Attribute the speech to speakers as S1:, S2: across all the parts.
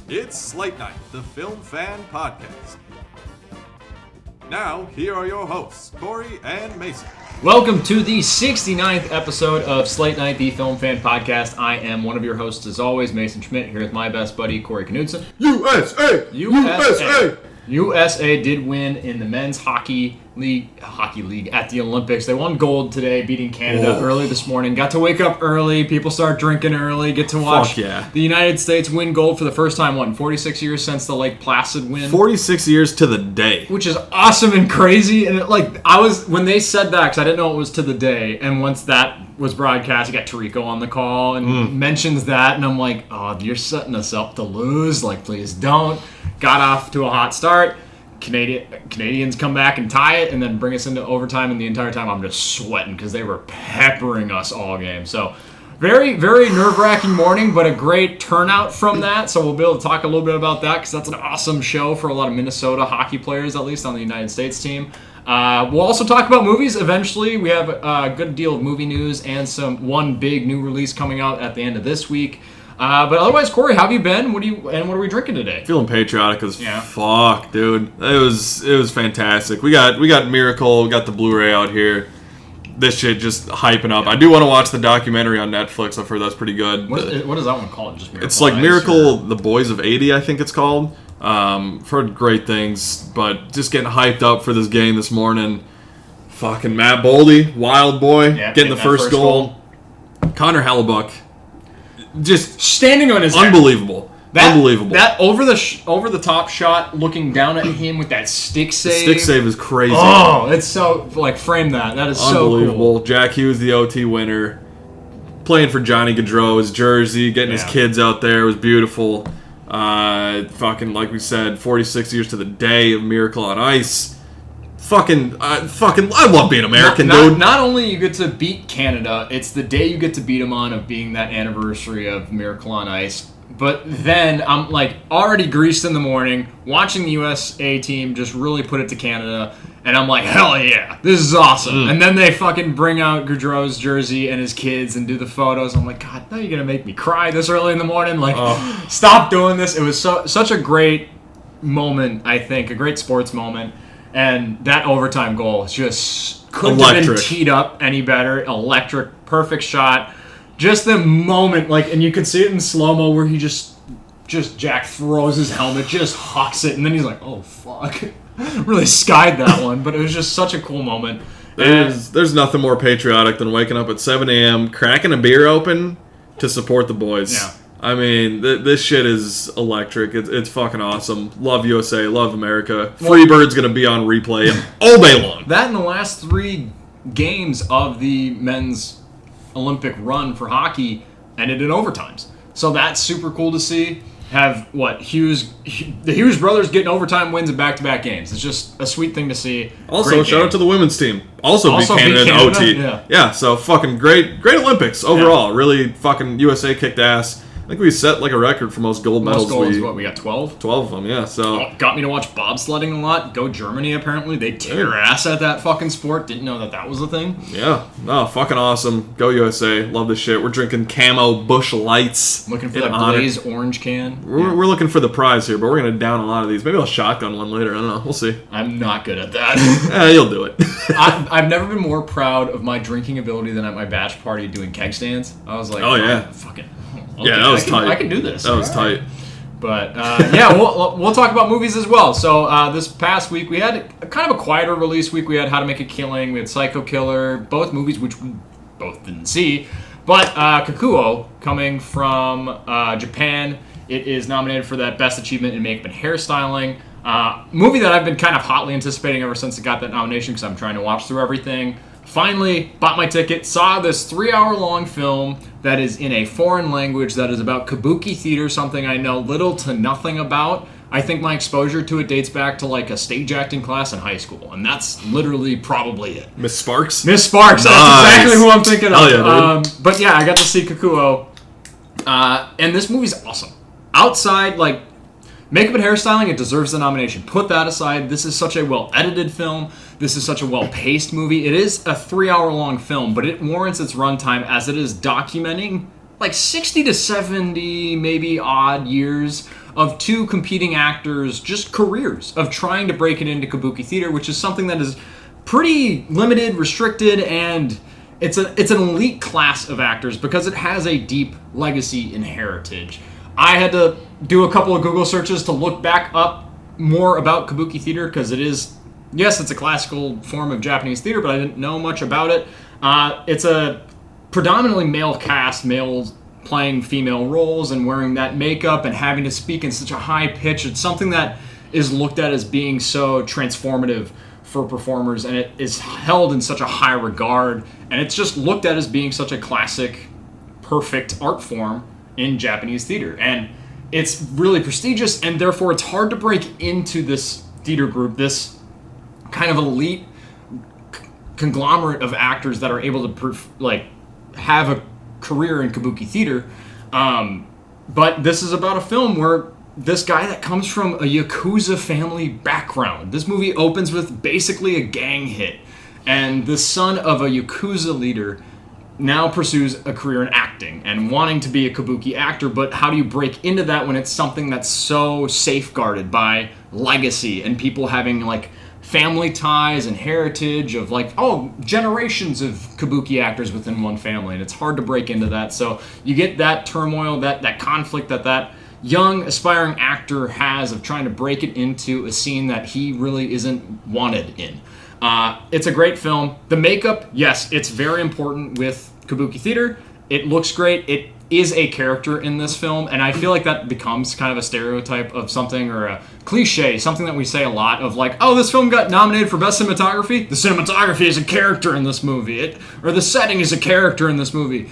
S1: It's Slate Night, the Film Fan Podcast. Now, here are your hosts, Corey and Mason.
S2: Welcome to the 69th episode of Slate Night, the Film Fan Podcast. I am one of your hosts, as always, Mason Schmidt, here with my best buddy, Corey Knudsen.
S1: USA! USA!
S2: USA did win in the men's hockey league at the Olympics. They won gold today, beating Canada early this morning. Got to wake up early. People start drinking early. Get to watch the United States win gold for the first time, 46 years since the Lake Placid win.
S1: 46 years to the day.
S2: Which is awesome and crazy. And when they said that, because I didn't know it was to the day, and once that was broadcast, you got Tirico on the call and mentions that, and I'm like, oh, you're setting us up to lose. Please don't. Got off to a hot start. Canadians come back and tie it and then bring us into overtime, and the entire time I'm just sweating because they were peppering us all game. So very, very nerve-wracking morning, but a great turnout from that. So we'll be able to talk a little bit about that because that's an awesome show for a lot of Minnesota hockey players, at least on the United States team. We'll also talk about movies eventually. We have a good deal of movie news and one big new release coming out at the end of this week. But otherwise, Corey, how have you been? What are we drinking today?
S1: Feeling patriotic as fuck, dude. It was fantastic. We got Miracle, we got the Blu-ray out here. This shit just hyping up. I do want to watch the documentary on Netflix. I've heard that's pretty good.
S2: What is that one called? Just Miracle?
S1: It's like Miracle, The Boys of 80, I think it's called. I've heard great things, but just getting hyped up for this game this morning. Fucking Matt Boldy, wild boy, getting the first goal. Connor Hellebuck. Just
S2: standing on his
S1: unbelievable. Unbelievable.
S2: That over the top shot, looking down at him with that stick save.
S1: The stick save is crazy.
S2: Oh, it's so frame that. That is
S1: unbelievable.
S2: So cool.
S1: Jack Hughes, the OT winner, playing for Johnny Gaudreau, his jersey, getting his kids out there was beautiful. Fucking like we said, 46 years to the day of Miracle on Ice. I love being American, dude.
S2: Not only you get to beat Canada, it's the day you get to beat them on of being that anniversary of Miracle on Ice. But then I'm already greased in the morning, watching the USA team just really put it to Canada, and I'm like, hell yeah, this is awesome. And then they fucking bring out Gaudreau's jersey and his kids and do the photos. I'm like, God, now you're gonna make me cry this early in the morning. Stop doing this. It was such a great moment, I think, a great sports moment. And that overtime goal just couldn't have been teed up any better. Electric, perfect shot. Just the moment, and you could see it in slow-mo where he just Jack throws his helmet, just hucks it, and then he's like, oh, fuck. Really skied that one, but it was just such a cool moment.
S1: There's nothing more patriotic than waking up at 7 a.m., cracking a beer open to support the boys. Yeah. I mean, this shit is electric. It's fucking awesome. Love USA. Love America. Freebird's going to be on replay all day long.
S2: That and the last 3 games of the men's Olympic run for hockey ended in overtimes. So that's super cool to see. The Hughes brothers getting overtime wins in back-to-back games. It's just a sweet thing to see.
S1: Also, shout out to the women's team. Also beat Canada in OT. Yeah, so fucking great Olympics overall. Yeah. Really fucking USA kicked ass. I think we set a record for most gold medals.
S2: We got 12?
S1: 12 of them, yeah. So
S2: got me to watch bobsledding a lot. Go Germany, apparently. They tear ass at that fucking sport. Didn't know that was a thing.
S1: Yeah. No, fucking awesome. Go USA. Love this shit. We're drinking camo Busch Lights.
S2: Looking for that Blaze orange can.
S1: We're looking for the prize here, but we're going to down a lot of these. Maybe I'll shotgun one later. I don't know. We'll see.
S2: I'm not good at that.
S1: Yeah, you'll do it.
S2: I've never been more proud of my drinking ability than at my batch party doing keg stands. I was like, oh, yeah. Fucking... Okay,
S1: yeah, that was tight.
S2: I can do this.
S1: That was tight.
S2: But, we'll talk about movies as well. So, this past week, we had kind of a quieter release week. We had How to Make a Killing. We had Psycho Killer. Both movies, which we both didn't see. But, Kakuo, coming from Japan, it is nominated for that Best Achievement in Makeup and Hairstyling. Movie that I've been kind of hotly anticipating ever since it got that nomination because I'm trying to watch through everything. Finally, bought my ticket, saw this 3-hour-long film that is in a foreign language that is about kabuki theater, something I know little to nothing about. I think my exposure to it dates back to a stage acting class in high school, and that's literally probably it.
S1: Miss Sparks?
S2: Miss Sparks, that's exactly who I'm thinking of.
S1: Yeah, dude.
S2: But yeah, I got to see Kakuo, and this movie's awesome. Outside, makeup and hairstyling, it deserves the nomination. Put that aside, this is such a well-edited film. This is such a well-paced movie. It is a 3-hour-long film, but it warrants its runtime as it is documenting 60 to 70, maybe odd years of two competing actors, just careers of trying to break it into kabuki theater, which is something that is pretty limited, restricted, and it's an elite class of actors because it has a deep legacy and heritage. I had to do a couple of Google searches to look back up more about kabuki theater because it is, yes, it's a classical form of Japanese theater, but I didn't know much about it. It's a predominantly male cast, males playing female roles and wearing that makeup and having to speak in such a high pitch. It's something that is looked at as being so transformative for performers, and it is held in such a high regard, and it's just looked at as being such a classic, perfect art form in Japanese theater. And it's really prestigious, and therefore it's hard to break into this theater group, this kind of elite conglomerate of actors that are able to have a career in kabuki theater. But this is about a film where this guy that comes from a Yakuza family background. This movie opens with basically a gang hit, and the son of a Yakuza leader now pursues a career in acting and wanting to be a kabuki actor, but how do you break into that when it's something that's so safeguarded by legacy and people having like family ties and heritage of generations of kabuki actors within one family, and it's hard to break into that. So you get that turmoil, that conflict that young aspiring actor has of trying to break it into a scene that he really isn't wanted in. It's a great film. The makeup, yes, it's very important with kabuki theater. It looks great. It is a character in this film, and I feel like that becomes kind of a stereotype of something, or a cliche, something that we say a lot of, like, oh, this film got nominated for Best Cinematography. The cinematography is a character in this movie. Or the setting is a character in this movie.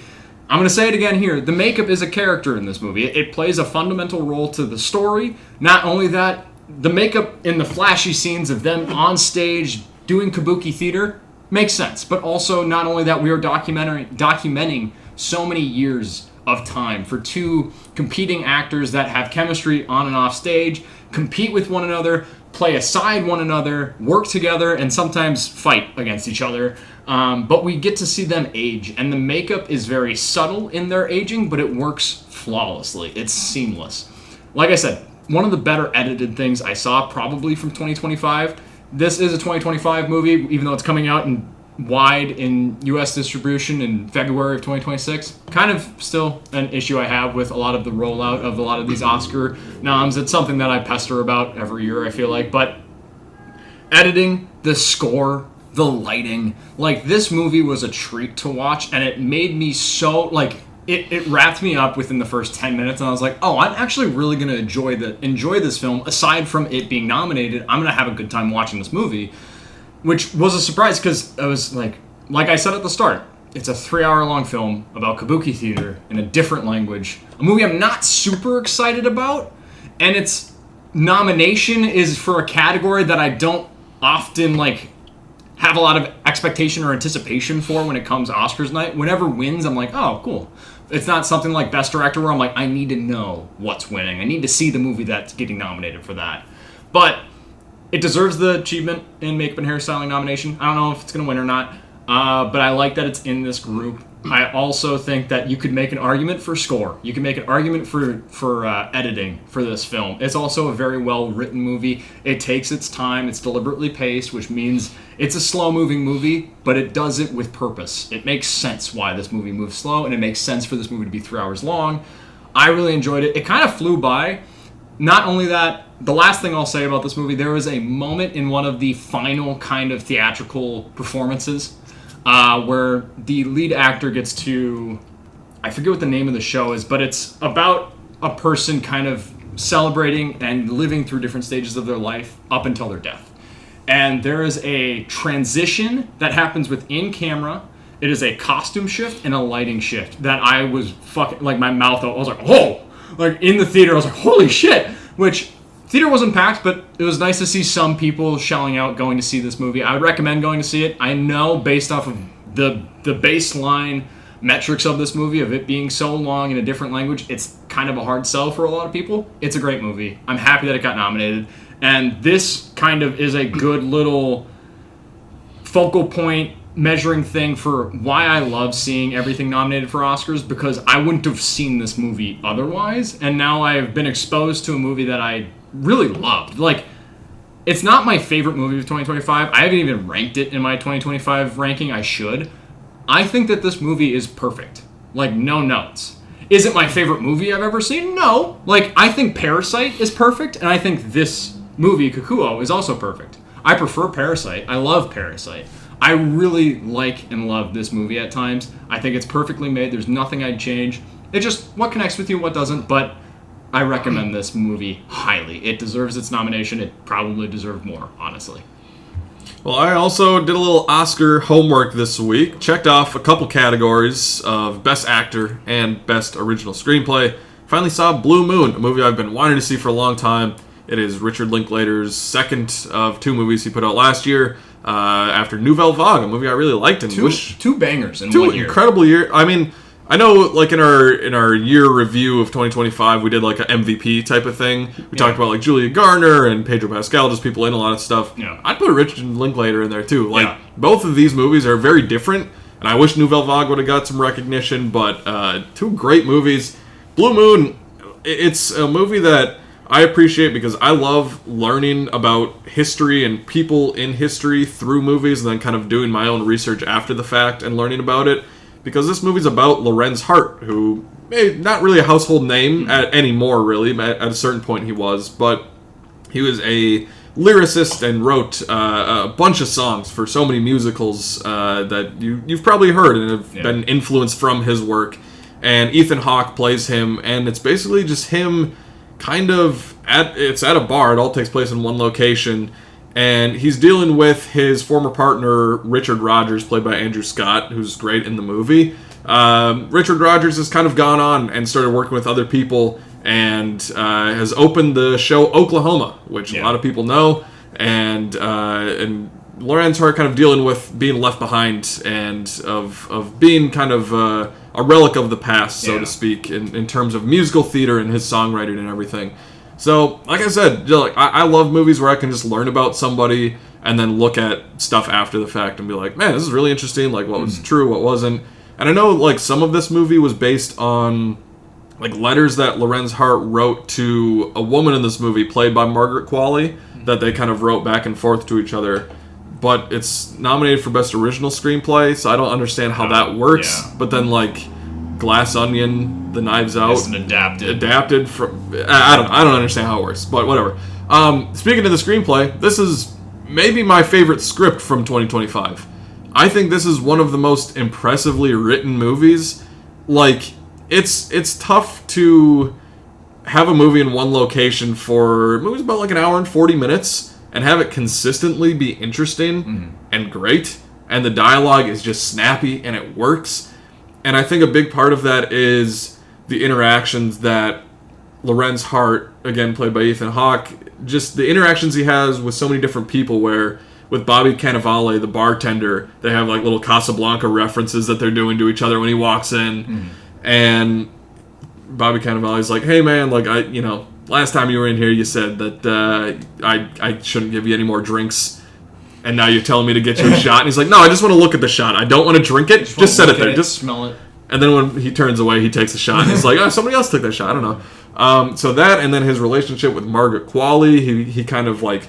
S2: I'm going to say it again here. The makeup is a character in this movie. It plays a fundamental role to the story. Not only that, the makeup in the flashy scenes of them on stage doing kabuki theater makes sense. But also, not only that, we are documenting so many years of time for two competing actors that have chemistry on and off stage, compete with one another, play aside one another, work together, and sometimes fight against each other. But we get to see them age, and the makeup is very subtle in their aging, but it works flawlessly. It's seamless. Like I said, one of the better edited things I saw probably from 2025. This is a 2025 movie, even though it's coming out wide in U.S. distribution in February of 2026. Kind of still an issue I have with a lot of the rollout of a lot of these Oscar noms. It's something that I pester about every year, I feel like. But editing, the score, the lighting, like, this movie was a treat to watch, and it made me so, like, it wrapped me up within the first 10 minutes, and I was like, oh, I'm actually really going to enjoy this film. Aside from it being nominated, I'm going to have a good time watching this movie, which was a surprise because I was like I said at the start, it's a 3-hour-long film about kabuki theater in a different language, a movie I'm not super excited about, and its nomination is for a category that I don't often, like, have a lot of expectation or anticipation for when it comes Oscars night. Whenever wins, I'm like, oh, cool. It's not something like Best Director where I'm like, I need to know what's winning. I need to see the movie that's getting nominated for that. But it deserves the achievement in makeup and hairstyling nomination. I don't know if it's going to win or not, but I like that it's in this group. I also think that you could make an argument for score. You can make an argument for editing for this film. It's also a very well-written movie. It takes its time. It's deliberately paced, which means it's a slow-moving movie, but it does it with purpose. It makes sense why this movie moves slow, and it makes sense for this movie to be 3 hours long. I really enjoyed it. It kind of flew by. Not only that, the last thing I'll say about this movie, there was a moment in one of the final kind of theatrical performances where the lead actor gets to, I forget what the name of the show is, but it's about a person kind of celebrating and living through different stages of their life up until their death. And there is a transition that happens within camera. It is a costume shift and a lighting shift that I was fucking, like, my mouth, I was like, oh! Like, in the theater, I was like, holy shit! Which, theater wasn't packed, but it was nice to see some people shelling out going to see this movie. I would recommend going to see it. I know, based off of the baseline metrics of this movie, of it being so long in a different language, it's kind of a hard sell for a lot of people. It's a great movie. I'm happy that it got nominated. And this kind of is a good little focal point measuring thing for why I love seeing everything nominated for Oscars, because I wouldn't have seen this movie otherwise, and now I've been exposed to a movie that I really loved. Like, it's not my favorite movie of 2025. I haven't even ranked it in my 2025 ranking. I should. I think that this movie is perfect. Like, no notes. Is it my favorite movie I've ever seen? No. Like, I think Parasite is perfect, and I think this movie, Kikuo, is also perfect. I prefer Parasite. I love Parasite. I really like and love this movie at times. I think it's perfectly made. There's nothing I'd change. It just, what connects with you, what doesn't, but I recommend this movie highly. It deserves its nomination. It probably deserved more, honestly.
S1: Well, I also did a little Oscar homework this week. Checked off a couple categories of Best Actor and Best Original Screenplay. Finally saw Blue Moon, a movie I've been wanting to see for a long time. It is Richard Linklater's second of 2 movies he put out last year, after Nouvelle Vague, a movie I really liked. And
S2: two bangers in
S1: 1
S2: 1 year.
S1: Incredible year. I mean, I know, like, in our year review of 2025, we did, like, an MVP type of thing. We talked about, like, Julia Garner and Pedro Pascal, just people in a lot of stuff.
S2: Yeah.
S1: I'd put Richard Linklater in there, too. Like, both of these movies are very different, and I wish Nouvelle Vague would have got some recognition, but 2 great movies. Blue Moon, it's a movie that I appreciate because I love learning about history and people in history through movies, and then kind of doing my own research after the fact and learning about it. Because this movie's about Lorenz Hart, who not really a household name anymore, really. At a certain point he was, but he was a lyricist and wrote a bunch of songs for so many musicals that you've probably heard and have been influenced from his work. And Ethan Hawke plays him, and it's basically just him kind of it's at a bar. It all takes place in one location, and he's dealing with his former partner Richard Rodgers, played by Andrew Scott, who's great in the movie. Richard Rodgers has kind of gone on and started working with other people, and has opened the show Oklahoma, which a lot of people know, and Lorenz Hart kind of dealing with being left behind and of being kind of a relic of the past, so to speak, in terms of musical theater and his songwriting and everything. So, like I said, I love movies where I can just learn about somebody and then look at stuff after the fact and be like, man, this is really interesting, like what was true, what wasn't. And I know, like, some of this movie was based on, like, letters that Lorenz Hart wrote to a woman in this movie, played by Margaret Qualley, that they kind of wrote back and forth to each other. But it's nominated for Best Original Screenplay, so I don't understand how that works. Yeah. But then, like, Glass Onion, The Knives Out,
S2: it's
S1: adapted from. I don't understand how it works, but whatever. Speaking of the screenplay, this is maybe my favorite script from 2025. I think this is one of the most impressively written movies. Like, it's tough to have a movie in one location for movies about like an hour and 40 minutes. And have it consistently be interesting and great, and the dialogue is just snappy and it works. And I think a big part of that is the interactions that Lorenz Hart, again played by Ethan Hawke, just the interactions he has with so many different people, where with Bobby Cannavale, the bartender, they have like little Casablanca references that they're doing to each other when he walks in. And Bobby Cannavale's like, hey man, like last time you were in here, you said that I shouldn't give you any more drinks, and now you're telling me to get you a shot. And he's like, no, I just want to look at the shot. I don't want to drink it. Just set it there. Just
S2: smell it.
S1: And then when he turns away, he takes a shot. And he's like, oh, somebody else took that shot. I don't know. So that, and then his relationship with Margaret Qualley, he kind of like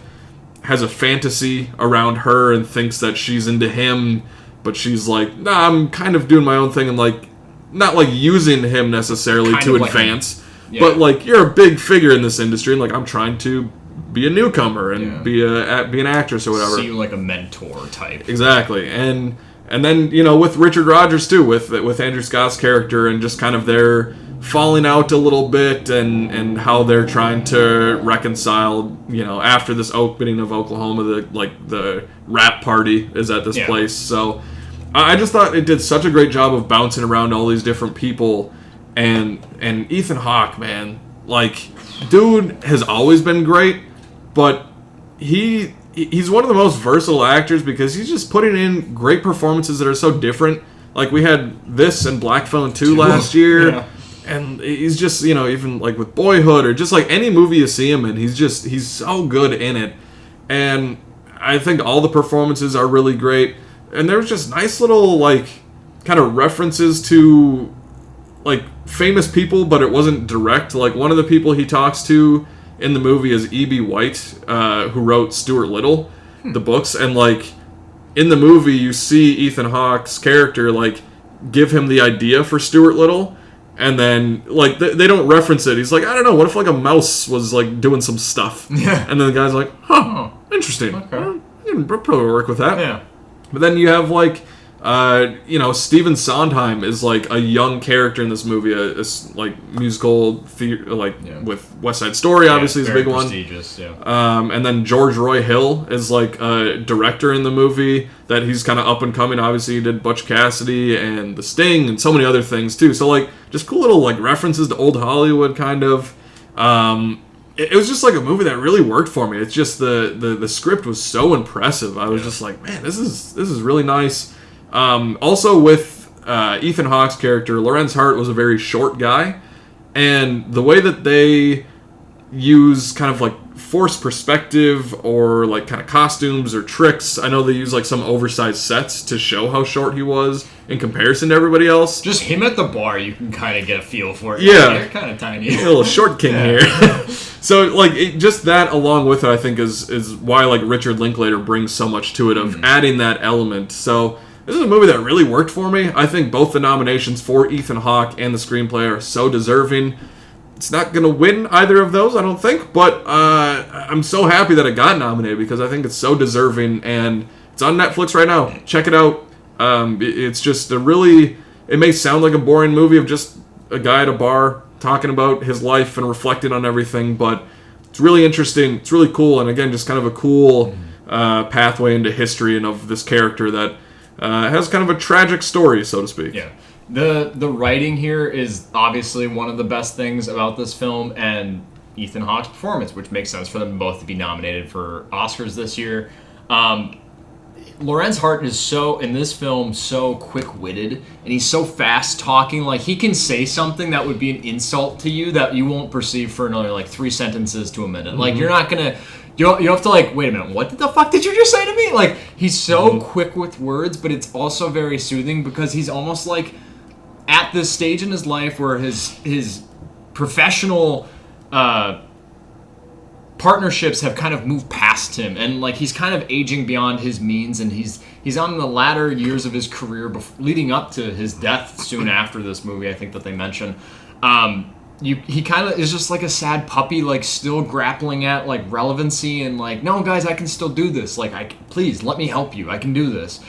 S1: has a fantasy around her and thinks that she's into him, but she's like, nah, I'm kind of doing my own thing and like not like using him necessarily kind to advance. Yeah. But like, you're a big figure in this industry, and like, I'm trying to be a newcomer and be an actress or whatever.
S2: See you like a mentor type.
S1: Exactly, and then with Richard Rodgers too, with Andrew Scott's character, and just kind of their falling out a little bit, and how they're trying to reconcile. After this opening of Oklahoma, the rap party is at this place. So I just thought it did such a great job of bouncing around all these different people. And Ethan Hawke, man, like, dude has always been great, but he's one of the most versatile actors because he's just putting in great performances that are so different. Like, we had this and Black Phone 2 last year, and he's just, even like with Boyhood or just like any movie you see him in, he's so good in it. And I think all the performances are really great. and there was just nice little, like, kind of references to, like, famous people, but it wasn't direct. Like, one of the people he talks to in the movie is E.B. White, who wrote Stuart Little, the books, and, like, in the movie you see Ethan Hawke's character, like, give him the idea for Stuart Little, and then, like, they don't reference it. He's like, I don't know, what if, like, a mouse was, like, doing some stuff?
S2: Yeah.
S1: And then the guy's like, interesting.
S2: Okay.
S1: Well, you can probably work with that.
S2: Yeah.
S1: But then you have, like, Stephen Sondheim is, like, a young character in this movie, like, musical theater, like, with West Side Story, obviously, is a big one.
S2: Prestigious, yeah.
S1: And then George Roy Hill is, like, a director in the movie that he's kind of up and coming. Obviously, he did Butch Cassidy and The Sting and so many other things, too. So, like, just cool little, like, references to old Hollywood, kind of. It was just, like, a movie that really worked for me. It's just the script was so impressive. I was just like, man, this is really nice. Also with Ethan Hawke's character, Lorenz Hart was a very short guy, and the way that they use kind of like forced perspective or like kind of costumes or tricks, I know they use like some oversized sets to show how short he was in comparison to everybody else.
S2: Just him at the bar, you can kind of get a feel for it.
S1: Yeah.
S2: They're kind of tiny.
S1: A little short king here. So, like, just that along with it, I think, is why, like, Richard Linklater brings so much to it of adding that element. So, this is a movie that really worked for me. I think both the nominations for Ethan Hawke and the screenplay are so deserving. It's not going to win either of those, I don't think, but I'm so happy that it got nominated because I think it's so deserving, and it's on Netflix right now. Check it out. It's just a really... It may sound like a boring movie of just a guy at a bar talking about his life and reflecting on everything, but it's really interesting. It's really cool, and again, just kind of a cool pathway into history and of this character that has kind of a tragic story, so to speak.
S2: Yeah. The writing here is obviously one of the best things about this film, and Ethan Hawke's performance, which makes sense for them both to be nominated for Oscars this year. Lorenz Hart is in this film, so quick-witted, and he's so fast-talking. Like, he can say something that would be an insult to you that you won't perceive for another, like, 3 sentences to a minute. Mm-hmm. Like, you're not gonna... You have to, like, wait a minute, what the fuck did you just say to me? Like, he's so quick with words, but it's also very soothing because he's almost, like, at this stage in his life where his professional... partnerships have kind of moved past him, and like he's kind of aging beyond his means, and he's on the latter years of his career leading up to his death soon after this movie, I think that they mention. He kind of is just like a sad puppy, like still grappling at like relevancy and like, no guys, I can still do this, like please let me help you, I can do this.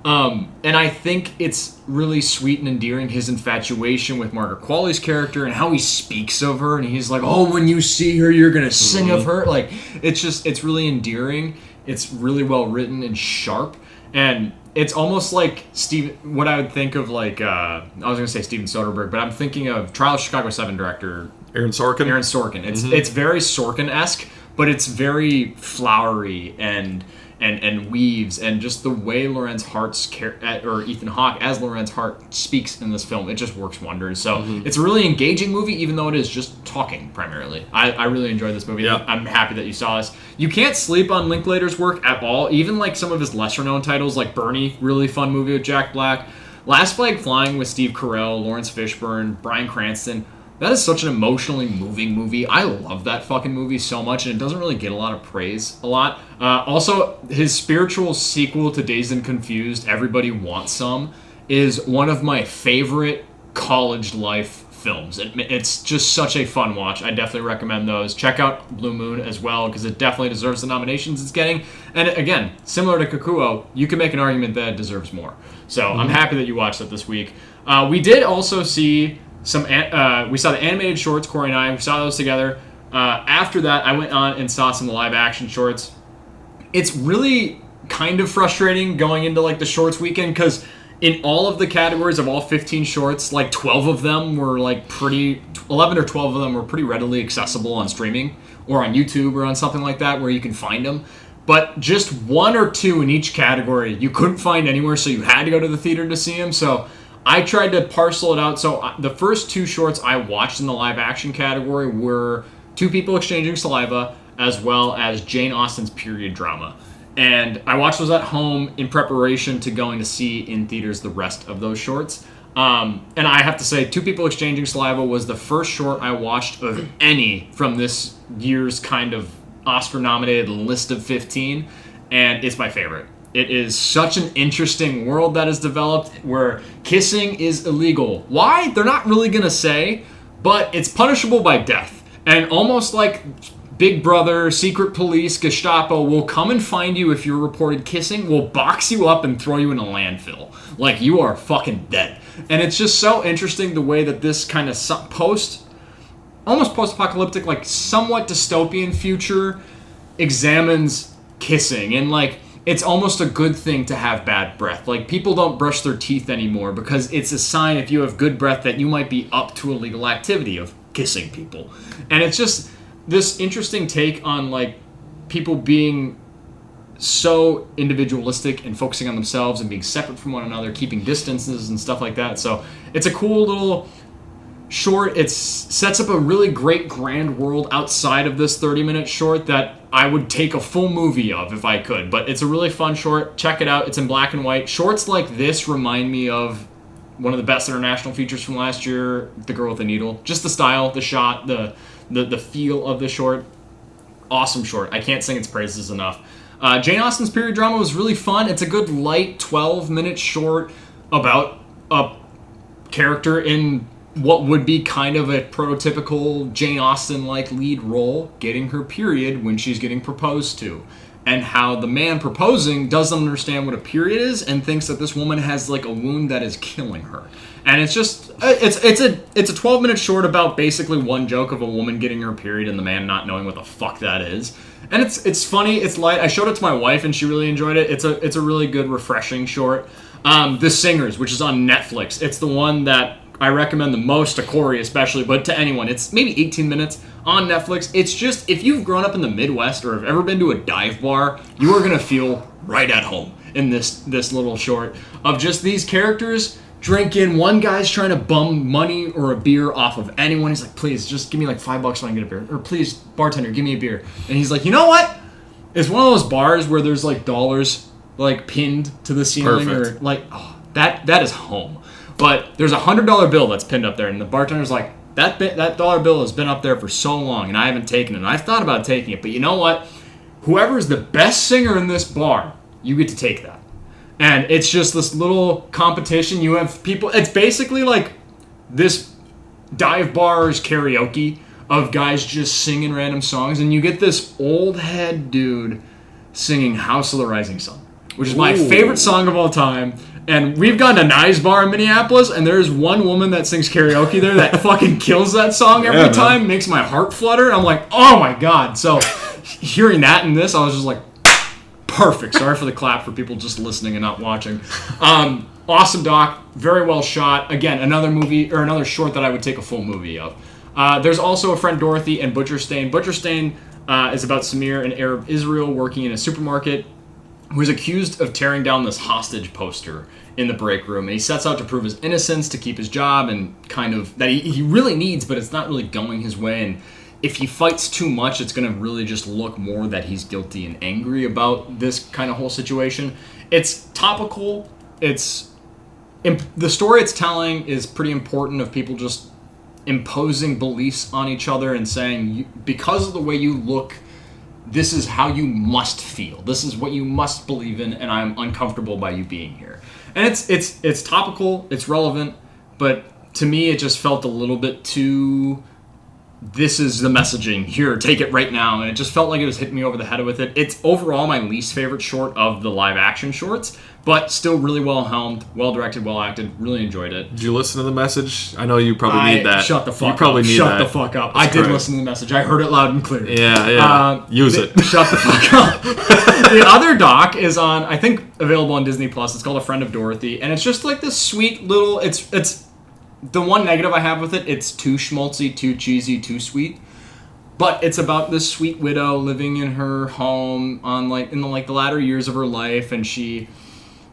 S2: And I think it's really sweet and endearing, his infatuation with Margaret Qualley's character and how he speaks of her, and he's like, oh, when you see her, you're going to sing of her. Like, it's really endearing. It's really well written and sharp. And it's almost like what I would think of like, I was going to say Steven Soderbergh, but I'm thinking of Trial of Chicago 7 director
S1: Aaron Sorkin.
S2: It's very Sorkin-esque, but it's very flowery and weaves, and just the way Lorenz Hart's or Ethan Hawke as Lorenz Hart speaks in this film, it just works wonders. So it's a really engaging movie, even though it is just talking primarily. I really enjoyed this movie.
S1: Yeah.
S2: I'm happy that you saw this. You can't sleep on Linklater's work at all. Even like some of his lesser known titles, like Bernie, really fun movie with Jack Black, Last Flag Flying with Steve Carell, Lawrence Fishburne, Bryan Cranston. That is such an emotionally moving movie. I love that fucking movie so much, and it doesn't really get a lot of praise a lot. Also, his spiritual sequel to Dazed and Confused, Everybody Wants Some, is one of my favorite college life films. It's just such a fun watch. I definitely recommend those. Check out Blue Moon as well, because it definitely deserves the nominations it's getting. And again, similar to Kakuo, you can make an argument that it deserves more. So I'm happy that you watched it this week. We did also see... we saw the animated shorts, Corey and I. We saw those together. After that, I went on and saw some live action shorts. It's really kind of frustrating going into like the shorts weekend, because in all of the categories of all 15 shorts, like 12 of them were like 11 or 12 of them were pretty readily accessible on streaming or on YouTube or on something like that where you can find them. But just 1 or 2 in each category you couldn't find anywhere, so you had to go to the theater to see them. So I tried to parcel it out. So the first 2 shorts I watched in the live action category were Two People Exchanging Saliva, as well as Jane Austen's period drama. And I watched those at home in preparation to going to see in theaters the rest of those shorts. And I have to say, Two People Exchanging Saliva was the first short I watched of any from this year's kind of Oscar-nominated list of 15, and it's my favorite. It is such an interesting world that is developed where kissing is illegal. Why? They're not really going to say, but it's punishable by death. And almost like Big Brother, secret police, Gestapo will come and find you if you're reported kissing, will box you up and throw you in a landfill. Like, you are fucking dead. And it's just so interesting the way that this kind of almost post-apocalyptic, like somewhat dystopian future examines kissing. And like, it's almost a good thing to have bad breath. Like, people don't brush their teeth anymore because it's a sign, if you have good breath, that you might be up to illegal activity of kissing people. And it's just this interesting take on like people being so individualistic and focusing on themselves and being separate from one another, keeping distances and stuff like that. So it's a cool little short. It sets up a really great grand world outside of this 30-minute short that I would take a full movie of if I could. But it's a really fun short. Check it out. It's in black and white. Shorts like this remind me of one of the best international features from last year, The Girl with the Needle. Just the style, the shot, the feel of the short. Awesome short. I can't sing its praises enough. Jane Austen's period drama was really fun. It's a good light 12-minute short about a character in what would be kind of a prototypical Jane Austen-like lead role, getting her period when she's getting proposed to, and how the man proposing doesn't understand what a period is and thinks that this woman has like a wound that is killing her. And it's just it's a 12-minute short about basically one joke of a woman getting her period and the man not knowing what the fuck that is. And it's funny, it's light. I showed it to my wife and she really enjoyed it. It's a really good, refreshing short. The Singers, which is on Netflix. It's the one that I recommend the most to Corey especially, but to anyone. It's maybe 18 minutes on Netflix. It's just, if you've grown up in the Midwest or have ever been to a dive bar, you are going to feel right at home in this little short of just these characters drinking. One guy's trying to bum money or a beer off of anyone. He's like, please, just give me like $5 so I can get a beer. Or please, bartender, give me a beer. And he's like, you know what? It's one of those bars where there's like dollars like pinned to the ceiling.
S1: Perfect.
S2: Or like, oh, that is home. But there's a $100 bill that's pinned up there, and the bartender's like, that dollar bill has been up there for so long, and I haven't taken it. And I've thought about taking it, but you know what? Whoever's the best singer in this bar, you get to take that. And it's just this little competition. You have people. It's basically like this dive bar's karaoke of guys just singing random songs, and you get this old head dude singing "House of the Rising Sun," which is my favorite song of all time. And we've gone to Nye's Bar in Minneapolis, and there's one woman that sings karaoke there that fucking kills that song every time, makes my heart flutter. I'm like, oh my god. So hearing that in this, I was just like, perfect. Sorry for the clap for people just listening and not watching. Awesome doc, very well shot. Again, another movie or another short that I would take a full movie of. There's also A Friend Dorothy and Butcher Stain. Butcher Stain is about Samir, an Arab Israel working in a supermarket, who is accused of tearing down this hostage poster in the break room. And he sets out to prove his innocence, to keep his job, and kind of that he really needs, but it's not really going his way. And if he fights too much, it's going to really just look more that he's guilty and angry about this kind of whole situation. It's topical. The story it's telling is pretty important, of people just imposing beliefs on each other and saying, because of the way you look, this is how you must feel. This is what you must believe in, and I'm uncomfortable by you being here. And it's topical, it's relevant, but to me it just felt a little bit too, this is the messaging, here, take it right now. And it just felt like it was hitting me over the head with it. It's overall my least favorite short of the live action shorts, but still really well helmed, well directed, well acted. Really enjoyed it.
S1: Did you listen to the message? I know you probably need that.
S2: Shut the fuck up.
S1: You probably need
S2: Shut
S1: that.
S2: the fuck up. I did listen to the message. I heard it loud and clear.
S1: Yeah. Use it.
S2: Shut the fuck up. The other doc is on, I think, available on Disney Plus. It's called A Friend of Dorothy, and it's just like this sweet little. It's the one negative I have with it. It's too schmaltzy, too cheesy, too sweet. But it's about this sweet widow living in her home on in the latter years of her life, and she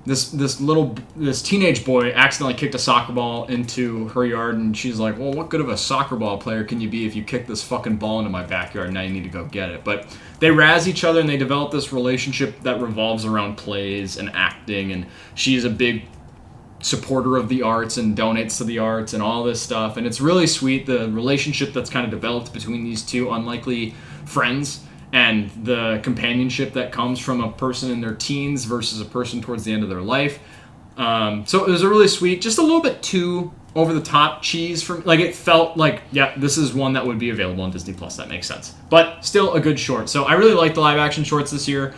S2: this teenage boy accidentally kicked a soccer ball into her yard, and she's like, well, what good of a soccer ball player can you be if you kick this fucking ball into my backyard? Now you need to go get it. But they razz each other, and they develop this relationship that revolves around plays and acting, and she's a big supporter of the arts and donates to the arts and all this stuff, and it's really sweet, the relationship that's kind of developed between these two unlikely friends, and the companionship that comes from a person in their teens versus a person towards the end of their life. So it was a really sweet, just a little bit too over the top cheese for me. Like, it felt like, yeah, this is one that would be available on Disney Plus. That makes sense, but still a good short. So I really like the live action shorts this year.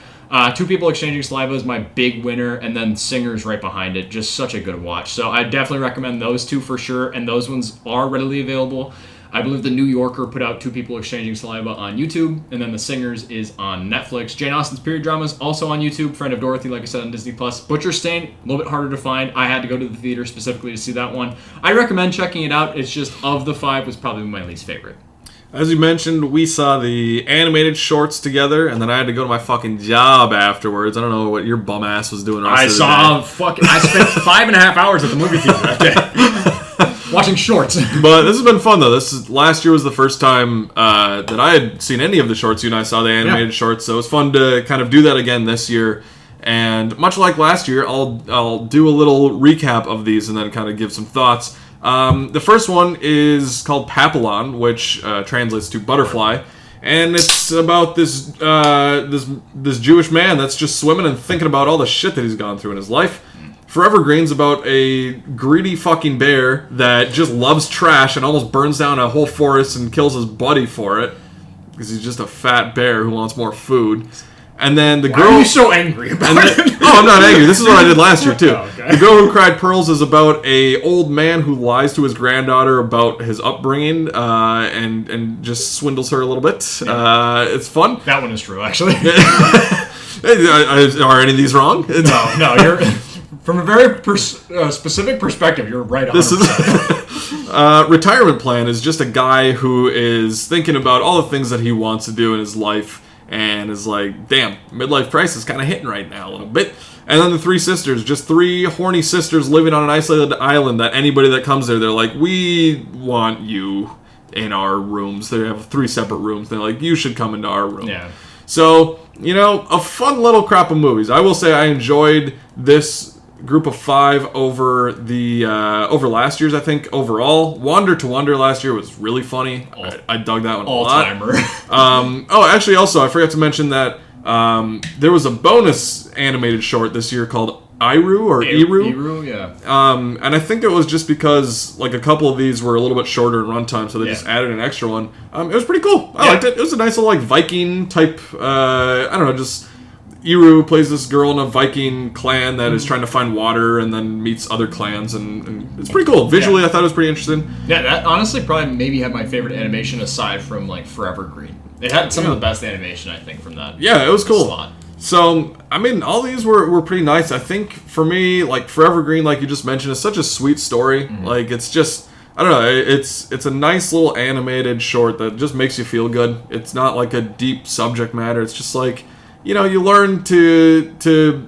S2: Two People Exchanging Saliva is my big winner, and then Singers right behind it. Just such a good watch. So I definitely recommend those two for sure, and those ones are readily available. I believe the New Yorker put out Two People Exchanging Saliva on YouTube, and then The Singers is on Netflix. Jane Austen's period drama is also on YouTube. Friend of Dorothy, like I said, on Disney Plus. Butcher Stain, a little bit harder to find. I had to go to the theater specifically to see that one. I recommend checking it out. It's just, of the five, was probably my least favorite.
S1: As you mentioned, we saw the animated shorts together, and then I had to go to my fucking job afterwards. I don't know what your bum ass was doing.
S2: I spent 5.5 hours at the movie theater that day watching shorts.
S1: But this has been fun, though. Last year was the first time that I had seen any of the shorts. You and I saw the animated shorts, so it was fun to kind of do that again this year. And much like last year, I'll do a little recap of these and then kind of give some thoughts. The first one is called Papillon, which translates to butterfly, and it's about this Jewish man that's just swimming and thinking about all the shit that he's gone through in his life. Forever Green's about a greedy fucking bear that just loves trash and almost burns down a whole forest and kills his buddy for it because he's just a fat bear who wants more food. And then the girl.
S2: Why are you so angry about it?
S1: Oh, I'm not angry. This is what I did last year too.
S2: Oh, okay.
S1: The Girl Who Cried Pearls is about a old man who lies to his granddaughter about his upbringing and just swindles her a little bit. It's fun.
S2: That one is true, actually.
S1: Are any of these wrong?
S2: No, you're from a very specific perspective. You're right on.
S1: This is Retirement Plan is just a guy who is thinking about all the things that he wants to do in his life. And is like, damn, midlife crisis kind of hitting right now a little bit. And then the three sisters, just three horny sisters living on an isolated island that anybody that comes there, they're like, we want you in our rooms. They have 3 separate rooms. They're like, you should come into our room.
S2: Yeah.
S1: So, a fun little crop of movies. I will say I enjoyed this group of 5 over over last year's, I think, overall. Wander to Wonder last year was really funny. I dug that one a lot.
S2: All-timer.
S1: Actually, also, I forgot to mention that there was a bonus animated short this year called Iru or Iru.
S2: Iru, yeah.
S1: And I think it was just because like a couple of these were a little bit shorter in runtime, so they just added an extra one. It was pretty cool. I liked it. It was a nice little like Viking type, I don't know, just Iru plays this girl in a Viking clan that is trying to find water and then meets other clans, and it's pretty cool. Visually, I thought it was pretty interesting.
S2: Yeah, that honestly probably maybe had my favorite animation aside from like Forever Green. It had some of the best animation, I think, from that.
S1: Yeah, it was cool.
S2: Slot.
S1: So, I mean, all these were pretty nice. I think for me, like Forever Green, like you just mentioned, is such a sweet story. Mm-hmm. Like it's just, I don't know, it's a nice little animated short that just makes you feel good. It's not like a deep subject matter. It's just like, you learn to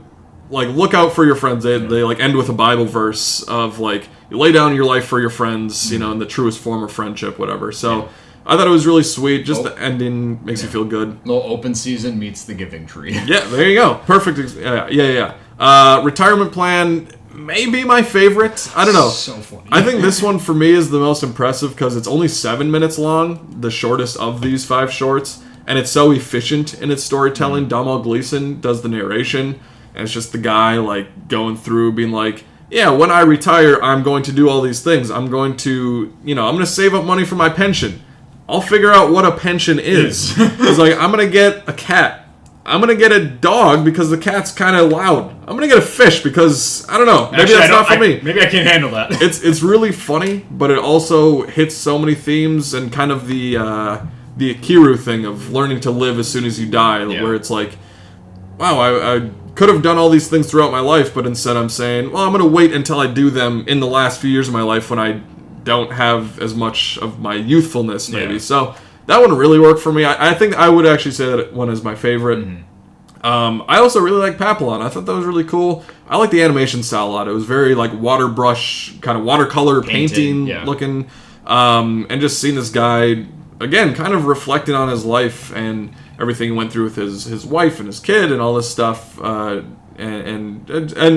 S1: like look out for your friends. They like end with a Bible verse of like, you lay down your life for your friends, in the truest form of friendship, whatever. So I thought it was really sweet. Just the ending makes you feel good.
S2: Little open season meets the Giving Tree.
S1: Yeah, there you go. Perfect. Yeah. Retirement Plan may be my favorite. I don't know.
S2: So funny.
S1: I think this one for me is the most impressive because it's only 7 minutes long, the shortest of these 5 shorts. And it's so efficient in its storytelling. Domhnall Gleeson does the narration, and it's just the guy like going through being like, yeah, when I retire, I'm going to do all these things. I'm going to, I'm going to save up money for my pension. I'll figure out what a pension is. It's like, I'm going to get a cat. I'm going to get a dog because the cat's kind of loud. I'm going to get a fish because, I don't know, maybe that's not for me.
S2: Maybe I can't handle that.
S1: It's really funny, but it also hits so many themes and kind of the Akiru thing of learning to live as soon as you die, where it's like, wow, I could have done all these things throughout my life, but instead I'm saying, well, I'm going to wait until I do them in the last few years of my life when I don't have as much of my youthfulness, maybe. So that one really worked for me. I think I would actually say that one is my favorite. Mm-hmm. I also really like Papillon. I thought that was really cool. I like the animation style a lot. It was very like water brush, kind of watercolor painting looking. And just seeing this guy, again, kind of reflecting on his life and everything he went through with his wife and his kid and all this stuff. And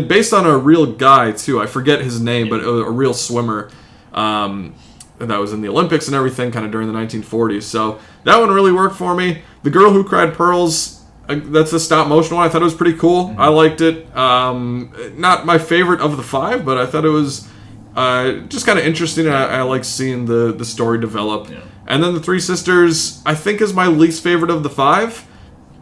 S1: based on a real guy, too. I forget his name, but a real swimmer that was in the Olympics and everything kind of during the 1940s. So that one really worked for me. The Girl Who Cried Pearls, that's the stop motion one. I thought it was pretty cool. Mm-hmm. I liked it. Not my favorite of the 5, but I thought it was just kind of interesting. I like seeing the story develop. Yeah. And then the Three Sisters, I think, is my least favorite of the 5.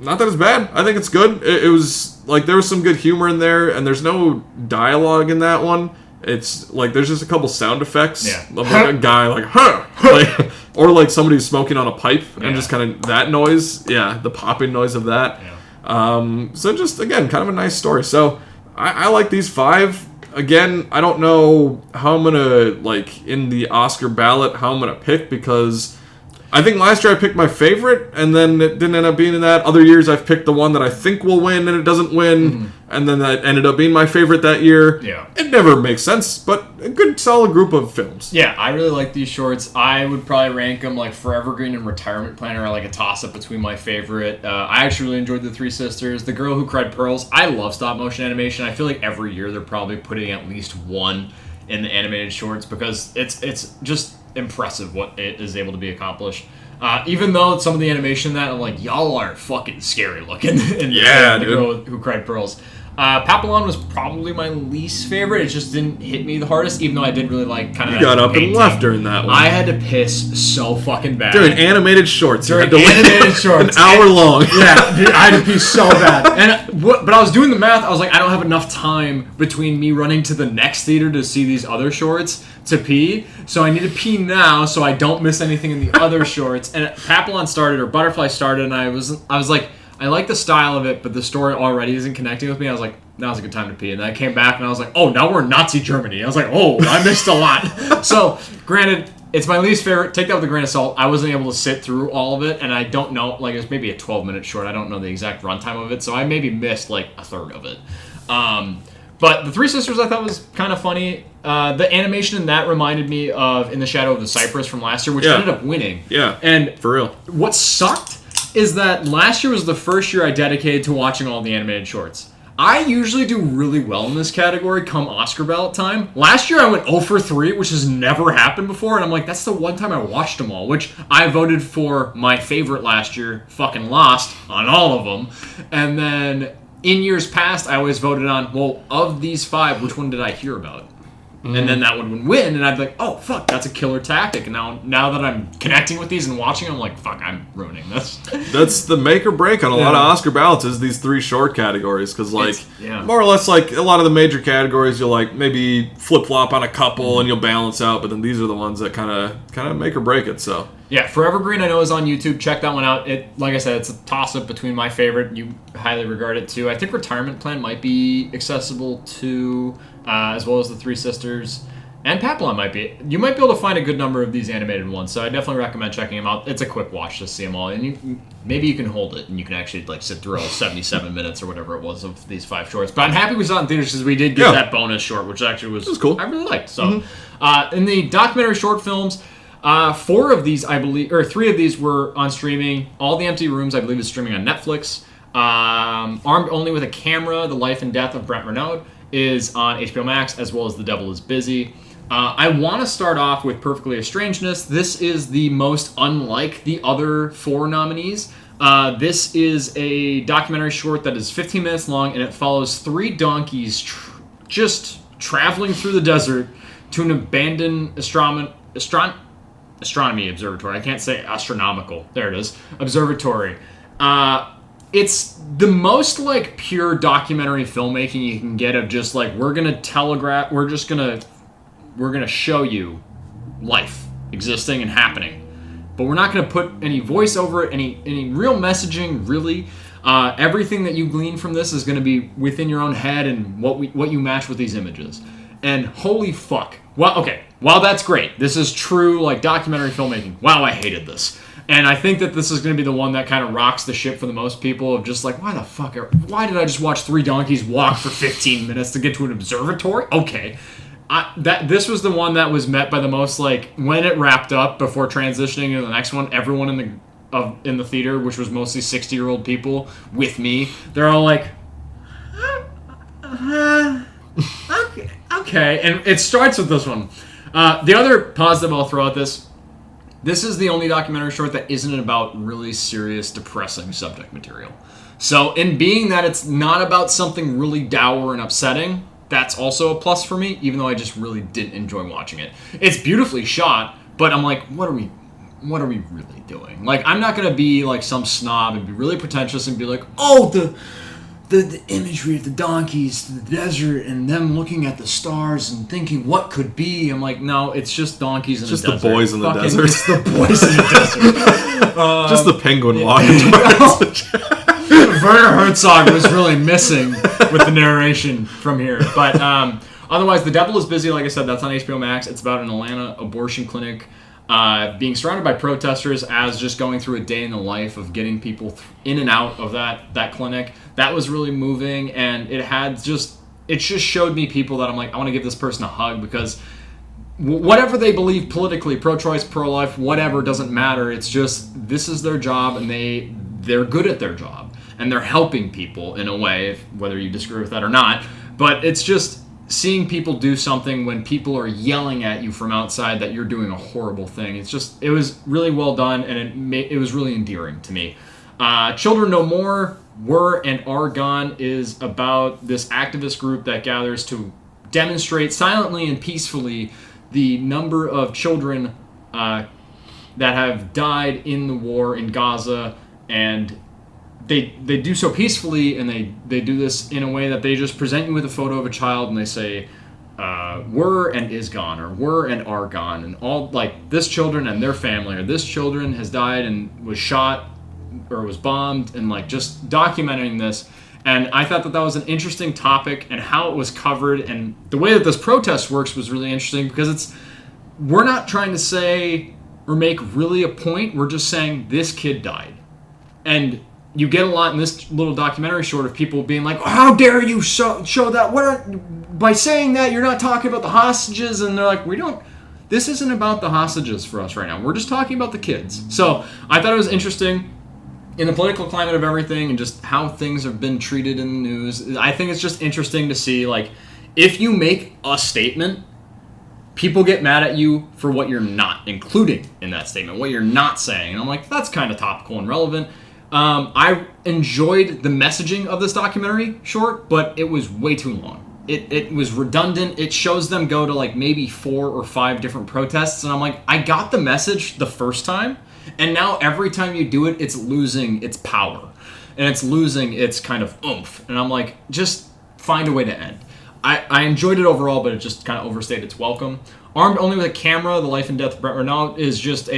S1: Not that it's bad. I think it's good. It was like there was some good humor in there, and there's no dialogue in that one. It's like there's just a couple sound effects of like a guy like huh, like, or like somebody who's smoking on a pipe and just kind of that noise, the popping noise of that. So just again, kind of a nice story. So I like these 5. Again, I don't know how I'm gonna like in the Oscar ballot how I'm gonna pick, because I think last year I picked my favorite, and then it didn't end up being in that. Other years I've picked the one that I think will win, and it doesn't win, and then that ended up being my favorite that year. Yeah. It never makes sense, but a good, solid group of films.
S2: Yeah, I really like these shorts. I would probably rank them like Forever Green and Retirement Plan are like a toss-up between my favorite. I actually really enjoyed The Three Sisters. The Girl Who Cried Pearls, I love stop-motion animation. I feel like every year they're probably putting at least one in the animated shorts because it's just impressive what it is able to be accomplished. Even though some of the animation that I'm like, y'all are fucking scary looking in the Girl Who Cried Pearls. Papillon was probably my least favorite. It just didn't hit me the hardest, even though I did really like kind of.
S1: You got up and left during that one.
S2: I had to piss so fucking bad.
S1: During animated shorts.
S2: During animated shorts.
S1: An hour long.
S2: Yeah, dude, I had to pee so bad. But I was doing the math. I was like, I don't have enough time between me running to the next theater to see these other shorts to pee. So I need to pee now so I don't miss anything in the other shorts. And Papillon started, or Butterfly started, and I was like, I like the style of it, but the story already isn't connecting with me. I was like, now's a good time to pee. And then I came back and I was like, oh, now we're in Nazi Germany. I was like, oh, I missed a lot. So, granted, it's my least favorite. Take that with a grain of salt. I wasn't able to sit through all of it, and I don't know, like, it was maybe a 12-minute short. I don't know the exact runtime of it, so I maybe missed, like, a third of it. But The Three Sisters I thought was kind of funny. The animation in that reminded me of In the Shadow of the Cypress from last year, which ended up winning.
S1: Yeah,
S2: and
S1: for real.
S2: What sucked is that last year was the first year I dedicated to watching all the animated shorts. I usually do really well in this category come Oscar ballot time. Last year I went 0 for 3, which has never happened before, and I'm like, that's the one time I watched them all, which I voted for my favorite last year, fucking lost on all of them. And then in years past, I always voted on, well, of these 5, which one did I hear about? And then that one would win, and I'd be like, oh, fuck, that's a killer tactic. And now that I'm connecting with these and watching them, I'm like, fuck, I'm ruining this.
S1: That's the make or break on a lot of Oscar ballots is these 3 short categories. Because, like, more or less, like, a lot of the major categories, you'll, like, maybe flip-flop on a couple and you'll balance out. But then these are the ones that kind of make or break it, so...
S2: Yeah, Forever Green I know is on YouTube. Check that one out. Like I said, it's a toss-up between my favorite. You highly regard it, too. I think Retirement Plan might be accessible, too, as well as The Three Sisters. And Papillon might be. You might be able to find a good number of these animated ones, so I definitely recommend checking them out. It's a quick watch to see them all. And maybe you can hold it, and you can actually like sit through all 77 minutes or whatever it was of these 5 shorts. But I'm happy we saw it in theaters because we did get that bonus short, which actually was
S1: cool.
S2: I really liked. So, in the documentary short films... 4 of these, I believe, or 3 of these were on streaming. All the Empty Rooms, I believe, is streaming on Netflix. Armed Only with a Camera, The Life and Death of Brent Renaud is on HBO Max, as well as The Devil is Busy. I want to start off with Perfectly a Strangeness. This is the most unlike the other 4 nominees. This is a documentary short that is 15 minutes long, and it follows 3 donkeys just traveling through the desert to an abandoned astronomy observatory. I can't say astronomical. There it is. Observatory. It's the most like pure documentary filmmaking you can get of just like we're gonna show you life existing and happening, but we're not gonna put any voice over it, any real messaging really. Everything that you glean from this is gonna be within your own head and what you match with these images. And holy fuck. Well, okay. While that's great, this is true like documentary filmmaking. Wow, I hated this. And I think that this is going to be the one that kind of rocks the ship for the most people of just like, why did I just watch 3 donkeys walk for 15 minutes to get to an observatory? Okay. This was the one that was met by the most, like, when it wrapped up before transitioning to the next one, everyone in the theater, which was mostly 60-year-old people with me, they're all like, okay. And it starts with this one. The other positive I'll throw at this is the only documentary short that isn't about really serious, depressing subject material. So in being that it's not about something really dour and upsetting, that's also a plus for me, even though I just really didn't enjoy watching it. It's beautifully shot, but I'm like, what are we really doing? Like, I'm not going to be like some snob and be really pretentious and be like, oh, the imagery of the donkeys to the desert and them looking at the stars and thinking what could be. I'm like, no, it's just donkeys in the desert.
S1: Just the boys in the desert.
S2: It's the boys in the desert.
S1: Just the penguin walking towards
S2: Werner Herzog was really missing with the narration from here. But otherwise, The Devil is Busy, like I said, that's on HBO Max. It's about an Atlanta abortion clinic being surrounded by protesters as just going through a day in the life of getting people in and out of that clinic. That was really moving, and it just showed me people that I'm like, I want to give this person a hug, because whatever they believe politically, pro-choice, pro-life, whatever, doesn't matter. It's just, this is their job, and they're good at their job, and they're helping people in a way, whether you disagree with that or not. But it's just seeing people do something when people are yelling at you from outside that you're doing a horrible thing. It was really well done, and it was really endearing to me. Children No More, Were and Are Gone is about this activist group that gathers to demonstrate silently and peacefully the number of children that have died in the war in Gaza, and they do so peacefully, and they do this in a way that they just present you with a photo of a child, and they say, were and is gone, or were and are gone, and all, like, this children and their family, or this children has died and was shot or was bombed, and like just documenting this. And I thought that was an interesting topic, and how it was covered, and the way that this protest works was really interesting, because we're not trying to say or make really a point, we're just saying this kid died. And you get a lot in this little documentary short of people being like, oh, how dare you show that, by saying that you're not talking about the hostages, and they're like, this isn't about the hostages for us right now, we're just talking about the kids. So I thought it was interesting in the political climate of everything, and just how things have been treated in the news. I think it's just interesting to see, like, if you make a statement, people get mad at you for what you're not including in that statement, what you're not saying. And I'm like, that's kind of topical and relevant. I enjoyed the messaging of this documentary short, but it was way too long. It was redundant. It shows them go to like maybe 4 or 5 different protests, and I'm like, I got the message the first time, and now every time you do it, it's losing its power, and it's losing its kind of oomph. And I'm like, just find a way to end. I enjoyed it overall, but it just kind of overstayed its welcome. Armed Only with a Camera, The Life and Death of Brett Renaud is just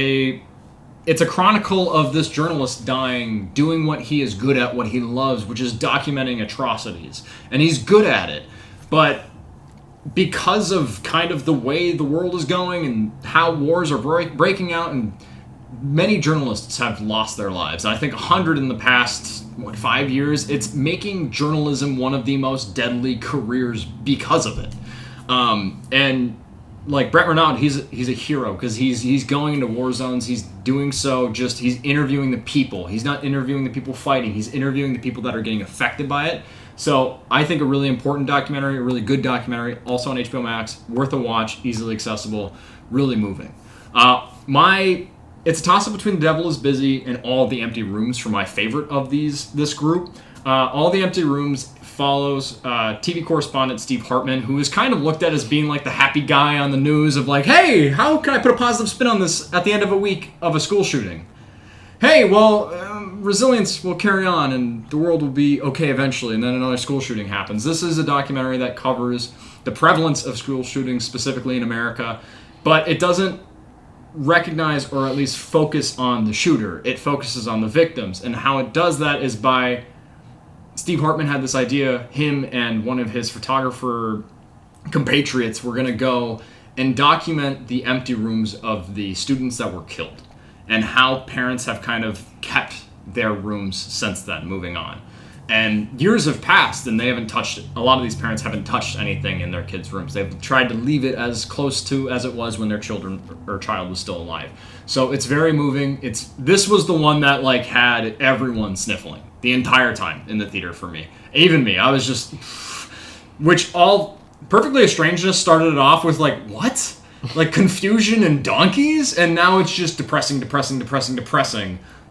S2: it's a chronicle of this journalist dying, doing what he is good at, what he loves, which is documenting atrocities. And he's good at it. But because of kind of the way the world is going and how wars are breaking out, and many journalists have lost their lives. And I think 100 in the past, 5 years, it's making journalism one of the most deadly careers because of it. And like Brett Renaud, he's a hero, because he's going into war zones. He's doing so he's interviewing the people. He's not interviewing the people fighting. He's interviewing the people that are getting affected by it. So I think a really important documentary, a really good documentary, also on HBO Max, worth a watch, easily accessible, really moving. It's a toss-up between The Devil is Busy and All the Empty Rooms for my favorite of this group. All the Empty Rooms follows TV correspondent Steve Hartman, who is kind of looked at as being like the happy guy on the news of like, hey, how can I put a positive spin on this at the end of a week of a school shooting? Hey, well, resilience will carry on and the world will be okay eventually, and then another school shooting happens. This is a documentary that covers the prevalence of school shootings specifically in America, but it doesn't recognize or at least focus on the shooter. It focuses on the victims, and how it does that is by Steve Hartman had this idea. Him and one of his photographer compatriots were going to go and document the empty rooms of the students that were killed. and how parents have kind of kept their rooms since then, moving on. And years have passed, and they haven't touched it. A lot of these parents haven't touched anything in their kids' rooms. They've tried to leave it as close to as it was when their child was still alive. So it's very moving. This was the one that like had everyone sniffling the entire time in the theater for me. Even me. I was just... Which all... Perfectly Strangeness started it off with like, what? Like confusion and donkeys? And now it's just depressing.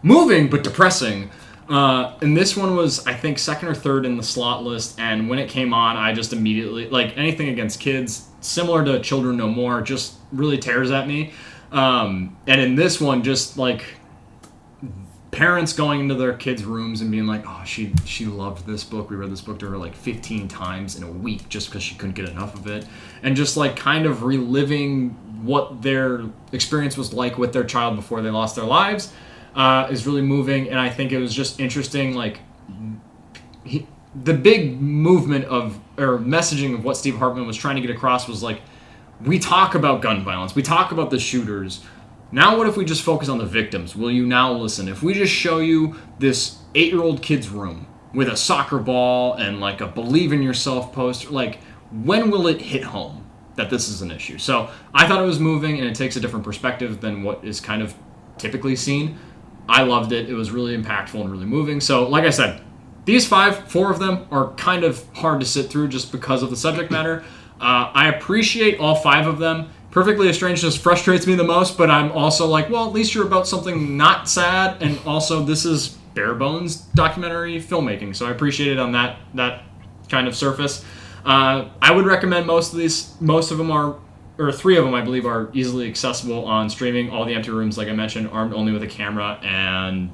S2: Moving, but depressing. And this one was, I think, second or third in the slot list, and when it came on, I just immediately, like, anything against kids, similar to Children No More, just really tears at me. And in this one, just, like, parents going into their kids' rooms and being like, oh, she loved this book. We read this book to her, like, 15 times in a week just because she couldn't get enough of it. And just, like, kind of reliving what their experience was like with their child before they lost their lives. Is really moving, and I think it was just interesting, like, the big movement or messaging of what Steve Hartman was trying to get across was, like, we talk about gun violence, we talk about the shooters, now what if we just focus on the victims? Will you now listen? If we just show you this 8-year-old kid's room with a soccer ball and, like, a believe in yourself poster, like, when will it hit home that this is an issue? So I thought it was moving, and it takes a different perspective than what is kind of typically seen. I loved it. It was really impactful and really moving. So, like I said, these 4 of them are kind of hard to sit through just because of the subject matter. I appreciate all 5 of them. Perfectly Strangeness frustrates me the most, but I'm also like, well, at least you're about something not sad, and also this is bare bones documentary filmmaking, so I appreciate it on that kind of surface. I would recommend most of these. Most of them are, or 3 of them, I believe, are easily accessible on streaming. All the Empty Rooms, like I mentioned, armed only with a camera, and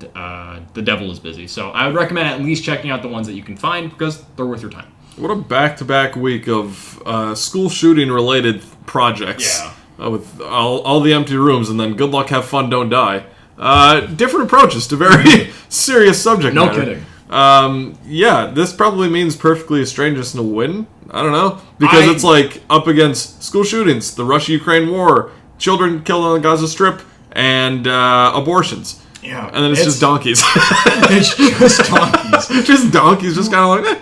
S2: The Devil is Busy. So I would recommend at least checking out the ones that you can find because they're worth your time.
S1: What a back-to-back week of school shooting-related projects.
S2: Yeah.
S1: With all the Empty Rooms, and then Good Luck, Have Fun, Don't Die. Different approaches to very serious subject matter.
S2: No kidding.
S1: Yeah, this probably means Perfectly Strangeness will win. I don't know. Because it's like up against school shootings, the Russia-Ukraine war, children killed on the Gaza Strip, and abortions.
S2: Yeah.
S1: And then it's just donkeys.
S2: It's just donkeys.
S1: Just donkeys, just kind of like,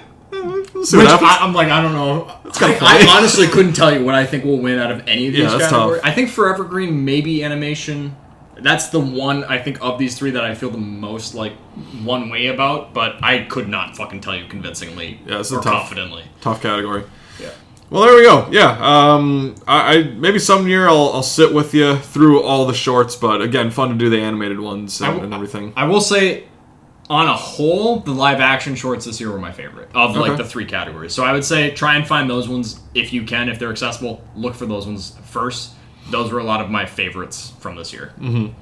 S2: I'm like, I don't know. I honestly couldn't tell you what I think will win out of any of these categories. I think Forever Green, maybe animation. That's the one, I think, of these 3 that I feel the most, like, one way about, but I could not fucking tell you convincingly or confidently.
S1: Tough category.
S2: Yeah.
S1: Well, there we go. Yeah. I maybe some year I'll sit with you through all the shorts, but again, fun to do the animated ones and everything.
S2: I will say, on a whole, the live-action shorts this year were my favorite of, like, the 3 categories. So I would say try and find those ones if you can, if they're accessible. Look for those ones first. Those were a lot of my favorites from this year.
S1: Mm-hmm.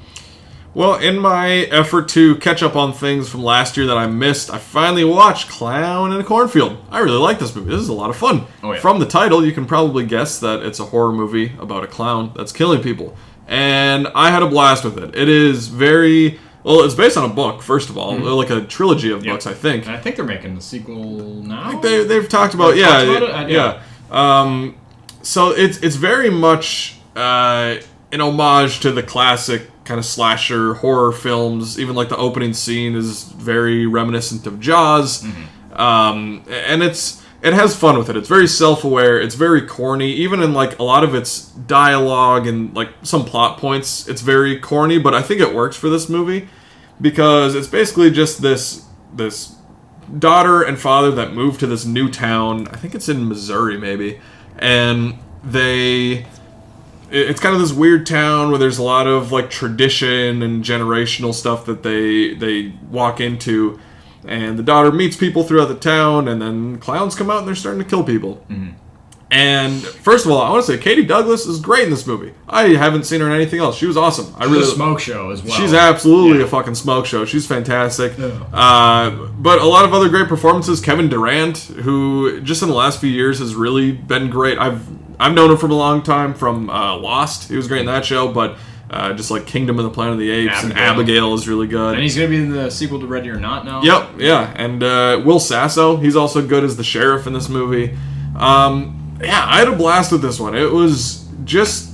S1: Well, in my effort to catch up on things from last year that I missed, I finally watched Clown in a Cornfield. I really like this movie. This is a lot of fun.
S2: Oh, yeah.
S1: From the title, you can probably guess that it's a horror movie about a clown that's killing people. And I had a blast with it. It is very... Well, it's based on a book, first of all. Like a trilogy of books, I think.
S2: And I think they're making the sequel now.
S1: They've talked about... So it's very much... an homage to the classic kind of slasher horror films. Even like the opening scene is very reminiscent of Jaws. Mm-hmm. And it has fun with it. It's very self-aware. It's very corny. Even in like a lot of its dialogue and like some plot points, it's very corny, but I think it works for this movie because it's basically just this daughter and father that moved to this new town. I think it's in Missouri maybe. And it's kind of this weird town where there's a lot of like tradition and generational stuff that they walk into, and the daughter meets people throughout the town, and then clowns come out and they're starting to kill people. Mm-hmm. And first of all, I want to say Katie Douglas is great in this movie. I haven't seen her in anything else. She was awesome.
S2: She's a smoke show as well.
S1: She's absolutely a fucking smoke show. She's fantastic. Yeah. But a lot of other great performances. Kevin Durant, who just in the last few years has really been great. I've known him from a long time from Lost. He was great in that show, but just like Kingdom of the Planet of the Apes and Abigail is really good.
S2: And he's going to be in the sequel to Ready or Not now.
S1: Yep, yeah. And Will Sasso, he's also good as the sheriff in this movie. I had a blast with this one. It was just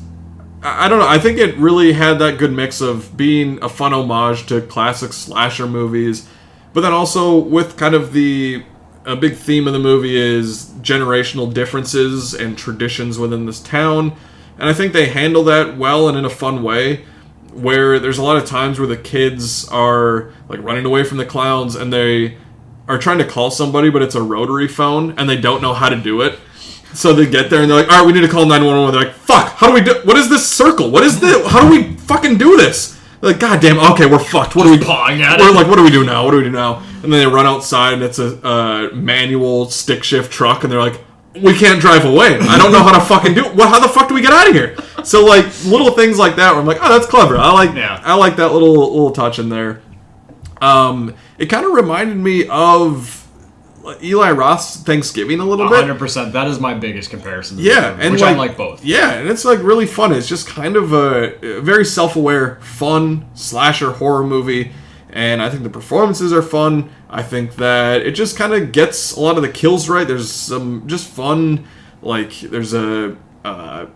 S1: I don't know. I think it really had that good mix of being a fun homage to classic slasher movies, but then also with kind of a big theme of the movie is generational differences and traditions within this town. And I think they handle that well and in a fun way, where there's a lot of times where the kids are like running away from the clowns and they are trying to call somebody, but it's a rotary phone and they don't know how to do it. So they get there and they're like, all right, we need to call 911. They're like, fuck, how do we do, what is this circle? What is this? How do we fucking do this? They're like, God damn, okay, we're fucked. What do we,
S2: pawing at
S1: we're
S2: it.
S1: like, what do we do now? What do we do now? And then they run outside and it's a manual stick shift truck and they're like, we can't drive away. I don't know how to fucking do it. How the fuck do we get out of here? So like little things like that where I'm like, oh, that's clever. I like that little touch in there. It kind of reminded me of Eli Roth's Thanksgiving a little bit.
S2: 100%. That is my biggest comparison.
S1: Yeah, and
S2: which I like both.
S1: Yeah, and it's like really fun. It's just kind of a very self-aware, fun slasher horror movie. And I think the performances are fun. I think that it just kind of gets a lot of the kills right. There's some just fun, like there's a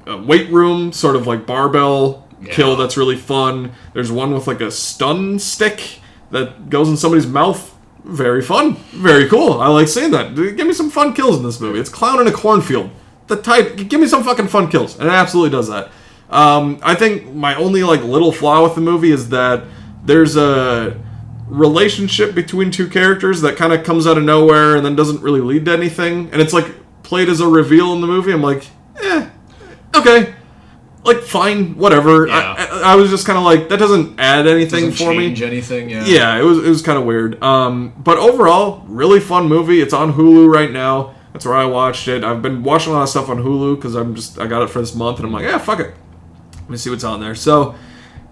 S1: weight room sort of like barbell kill that's really fun. There's one with like a stun stick that goes in somebody's mouth. Very fun. Very cool. I like seeing that. Give me some fun kills in this movie. It's clown in a cornfield. Give me some fucking fun kills. And it absolutely does that. I think my only like little flaw with the movie is that there's a relationship between two characters that kind of comes out of nowhere and then doesn't really lead to anything. And it's like played as a reveal in the movie. I'm like, okay. Like, fine, whatever.
S2: Yeah.
S1: I was just kind of like, that doesn't add anything
S2: doesn't
S1: for me.
S2: Change anything, yeah.
S1: Yeah, it was kind of weird. But overall, really fun movie. It's on Hulu right now. That's where I watched it. I've been watching a lot of stuff on Hulu because I got it for this month, and I'm like, yeah, fuck it. Let me see what's on there. So,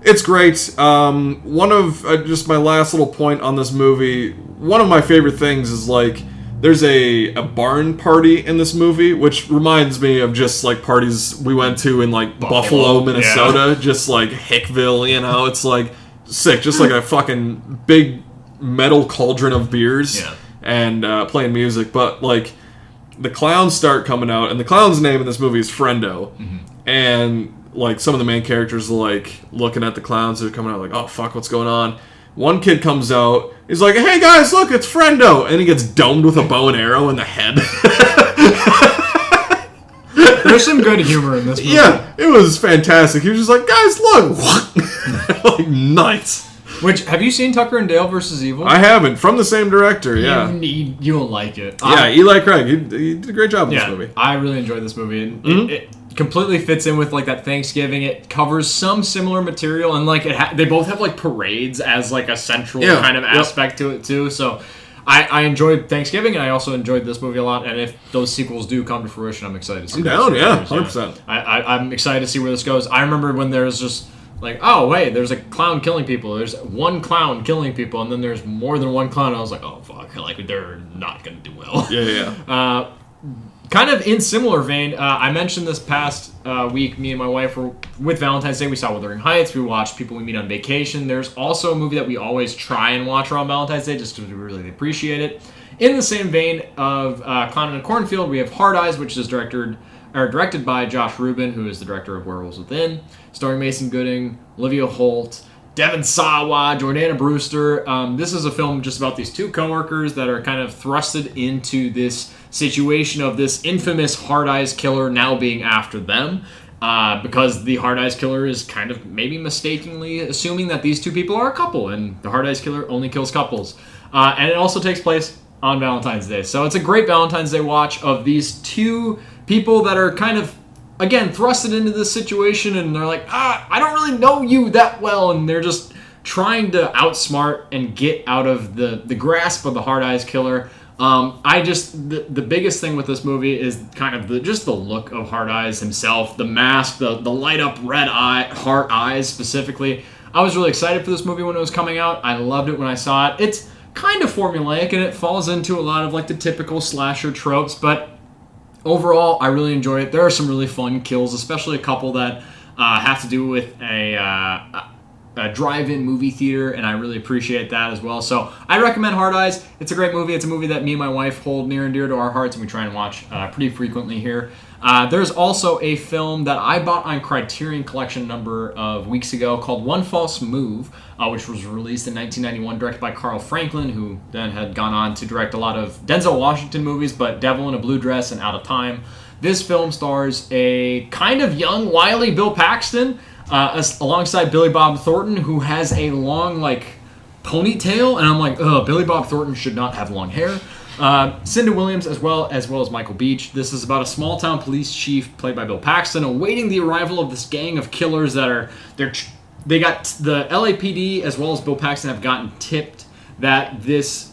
S1: it's great. One of, just my last little point on this movie, one of my favorite things is, like, there's a barn party in this movie, which reminds me of just, like, parties we went to in, like, Buffalo, Minnesota. Yeah. Just, like, Hickville, you know? It's, like, sick. Just, like, a fucking big metal cauldron of beers.
S2: Yeah.
S1: And playing music. But, like, the clowns start coming out. And the clown's name in this movie is Friendo. Mm-hmm. And, like, some of the main characters are, like, looking at the clowns that are coming out, like, oh, fuck, what's going on? One kid comes out, he's like, hey guys, look, it's Friendo! And he gets domed with a bow and arrow in the head.
S2: There's some good humor in this movie.
S1: Yeah, it was fantastic. He was just like, guys, look! Like, nice.
S2: Which, have you seen Tucker and Dale vs. Evil?
S1: I haven't. From the same director, yeah.
S2: You'll like it.
S1: Yeah, Eli Craig. He did a great job in this movie.
S2: I really enjoyed this movie. And it completely fits in with like that Thanksgiving. It covers some similar material, and like they both have like parades as like a central kind of aspect to it too. So I enjoyed Thanksgiving, and I also enjoyed this movie a lot. And if those sequels do come to fruition, I'm excited to see.
S1: I'm down, 100%.
S2: I'm excited to see where this goes. I remember when there's just like, oh wait, there's a clown killing people. There's one clown killing people, and then there's more than one clown. And I was like, oh fuck, like they're not gonna do well.
S1: Yeah.
S2: Kind of in similar vein, I mentioned this past week, me and my wife were with Valentine's Day. We saw Wuthering Heights. We watched People We Meet on Vacation. There's also a movie that we always try and watch around Valentine's Day just because we really appreciate it. In the same vein of Clown in a Cornfield, we have Hard Eyes, which is directed by Josh Rubin, who is the director of Werewolves Within, starring Mason Gooding, Olivia Holt, Devon Sawa, Jordana Brewster. This is a film just about these two coworkers that are kind of thrusted into this situation of this infamous Hard Eyes killer now being after them. Because the Hard Eyes killer is kind of maybe mistakenly assuming that these two people are a couple, and the Hard Eyes killer only kills couples. And it also takes place on Valentine's Day. So it's a great Valentine's Day watch of these two people that are kind of, again, thrusted into this situation, and they're like, I don't really know you that well, and they're just trying to outsmart and get out of the grasp of the Hard Eyes killer. The biggest thing with this movie is kind of the look of Hard Eyes himself, the mask, the light up red heart eyes specifically. I was really excited for this movie when it was coming out. I loved it when I saw it. It's kind of formulaic, and it falls into a lot of like the typical slasher tropes, but overall, I really enjoy it. There are some really fun kills, especially a couple that have to do with drive-in movie theater, and I really appreciate that as well. So I recommend Hard Eyes. It's a great movie. It's a movie that me and my wife hold near and dear to our hearts, and we try and watch pretty frequently here. There's also a film that I bought on Criterion Collection a number of weeks ago called One False Move, which was released in 1991, directed by Carl Franklin, who then had gone on to direct a lot of Denzel Washington movies, but Devil in a Blue Dress and Out of Time. This film stars a kind of young, wily Bill Paxton, alongside Billy Bob Thornton, who has a long, ponytail, and I'm like, Billy Bob Thornton should not have long hair. Cinda Williams as well as Michael Beach. This is about a small-town police chief, played by Bill Paxton, awaiting the arrival of this gang of killers that they got the LAPD as well as Bill Paxton have gotten tipped that this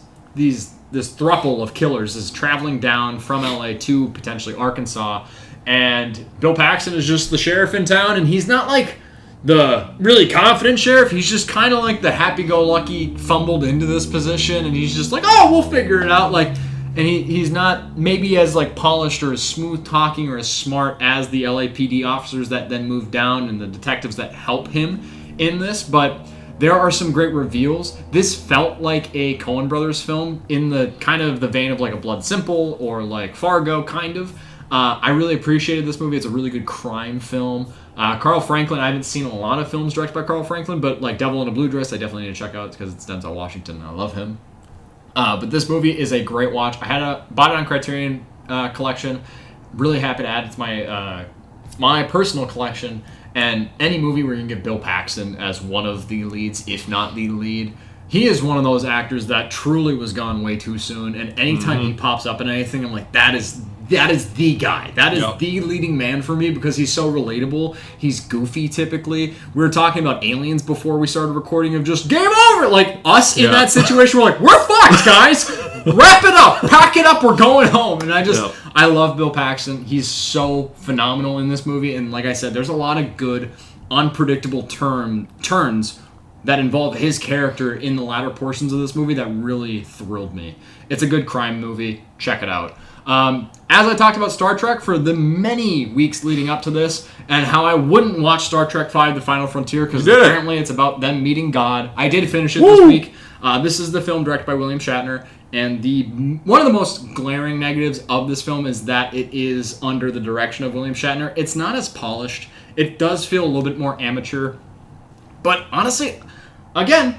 S2: throuple of killers is traveling down from LA to potentially Arkansas. And Bill Paxton is just the sheriff in town, and he's not like the really confident sheriff. He's just kind of like the happy-go-lucky, fumbled into this position, and he's just like, oh, we'll figure it out. And he's not maybe as polished or as smooth talking or as smart as the LAPD officers that then move down and the detectives that help him in this, but there are some great reveals. This felt like a Coen Brothers film in the kind of the vein of like a Blood Simple or like Fargo kind of. I really appreciated this movie. It's a really good crime film. Carl Franklin, I haven't seen a lot of films directed by Carl Franklin, but like Devil in a Blue Dress, I definitely need to check out because it's Denzel Washington and I love him. But this movie is a great watch. I bought it on Criterion Collection. Really happy to add it to my personal collection. And any movie where you can get Bill Paxton as one of the leads, if not the lead, he is one of those actors that truly was gone way too soon. And anytime he pops up in anything, I'm like, that is the guy. That is the leading man for me because he's so relatable. He's goofy typically. We were talking about Aliens before we started recording of just game over. Like us in that situation, we're like, we're fucked, guys. Wrap it up. Pack it up. We're going home. And I love Bill Paxton. He's so phenomenal in this movie. And like I said, there's a lot of good, unpredictable turns that involve his character in the latter portions of this movie that really thrilled me. It's a good crime movie. Check it out. As I talked about Star Trek for the many weeks leading up to this, and how I wouldn't watch Star Trek V: The Final Frontier because apparently it's about them meeting God. I did finish it this week. This is the film directed by William Shatner, and one of the most glaring negatives of this film is that it is under the direction of William Shatner. It's not as polished. It does feel a little bit more amateur. But honestly, again,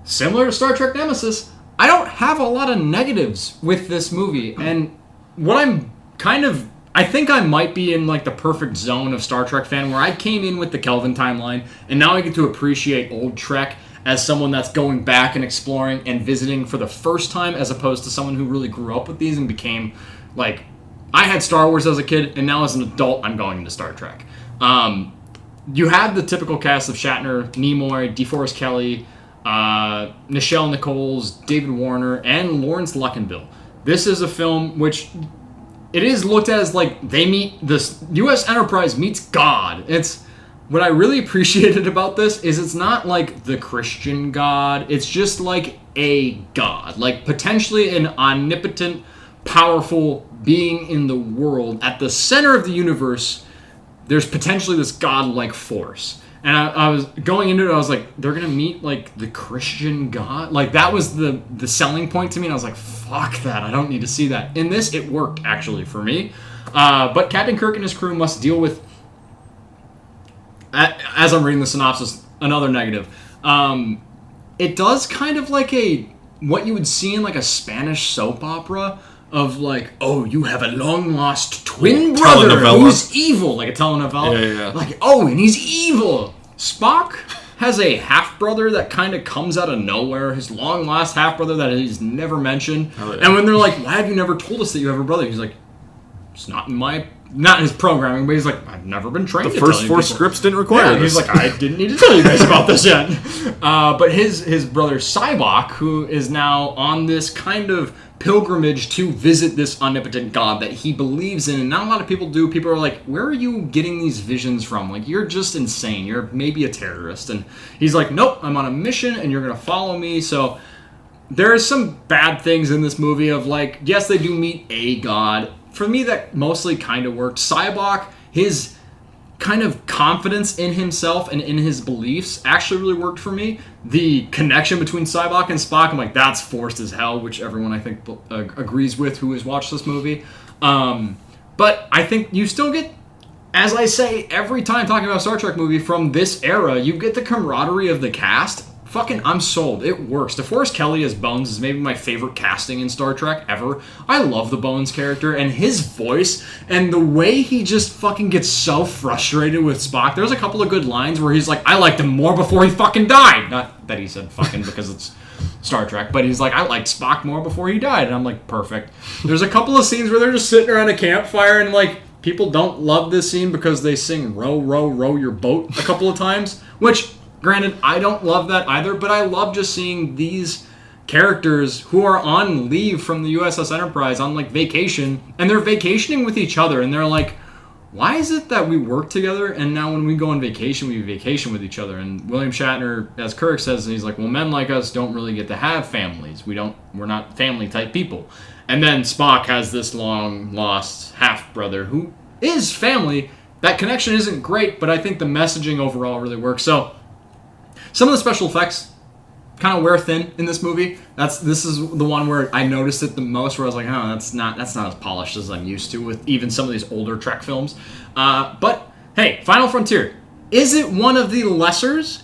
S2: similar to Star Trek Nemesis, I don't have a lot of negatives with this movie. And what I think I might be in like the perfect zone of Star Trek fan where I came in with the Kelvin timeline and now I get to appreciate old Trek as someone that's going back and exploring and visiting for the first time as opposed to someone who really grew up with these and became like, I had Star Wars as a kid and now as an adult I'm going into Star Trek. You have the typical cast of Shatner, Nimoy, DeForest Kelley, Nichelle Nichols, David Warner, and Lawrence Luckinbill. This is a film which it is looked at as like they meet this U.S. Enterprise meets God. It's what I really appreciated about this is it's not like the Christian God. It's just like a God, like potentially an omnipotent, powerful being in the world at the center of the universe. There's potentially this God-like force. And I was going into it, I was like, they're going to meet, like, the Christian God? Like, that was the selling point to me, and I was like, fuck that, I don't need to see that. In this, it worked, actually, for me. But Captain Kirk and his crew must deal with, as I'm reading the synopsis, another negative. It does kind of like what you would see in, like, a Spanish soap opera, of like, oh, you have a long-lost twin brother who's evil. Like a telenovela. Yeah. Like, oh, and he's evil. Spock has a half-brother that kind of comes out of nowhere. His long-lost half-brother that he's never mentioned. Oh, yeah. And when they're like, why have you never told us that you have a brother? He's like, it's not in his programming, but he's like, I've never been trained to tell you.
S1: The first 4 scripts didn't require this.
S2: He's like, I didn't need to tell you guys about this yet. But his brother Sybok, who is now on this kind of pilgrimage to visit this omnipotent God that he believes in, and not a lot of people do. People are like, where are you getting these visions from? Like, you're just insane. You're maybe a terrorist. And he's like, nope, I'm on a mission, and you're going to follow me. So there are some bad things in this movie of like, yes, they do meet a God. For me, that mostly kind of worked. Sybok, his kind of confidence in himself and in his beliefs actually really worked for me. The connection between Cyborg and Spock, I'm like, that's forced as hell, which everyone I think agrees with who has watched this movie. But I think you still get, as I say every time talking about a Star Trek movie from this era, you get the camaraderie of the cast. Fucking, I'm sold. It works. DeForest Kelley as Bones is maybe my favorite casting in Star Trek ever. I love the Bones character, and his voice, and the way he just fucking gets so frustrated with Spock. There's a couple of good lines where he's like, I liked him more before he fucking died. Not that he said fucking because it's Star Trek, but he's like, I liked Spock more before he died. And I'm like, perfect. There's a couple of scenes where they're just sitting around a campfire, and like, people don't love this scene because they sing row, row, row your boat a couple of times, which... Granted, I don't love that either, but I love just seeing these characters who are on leave from the USS Enterprise on, like, vacation, and they're vacationing with each other, and they're like, why is it that we work together, and now when we go on vacation, we vacation with each other? And William Shatner, as Kirk says, he's like, well, men like us don't really get to have families. We're not family-type people. And then Spock has this long-lost half-brother who is family. That connection isn't great, but I think the messaging overall really works. So... some of the special effects kind of wear thin in this movie. This is the one where I noticed it the most, where I was like, oh, that's not as polished as I'm used to with even some of these older Trek films. But hey, Final Frontier. Is it one of the lessers?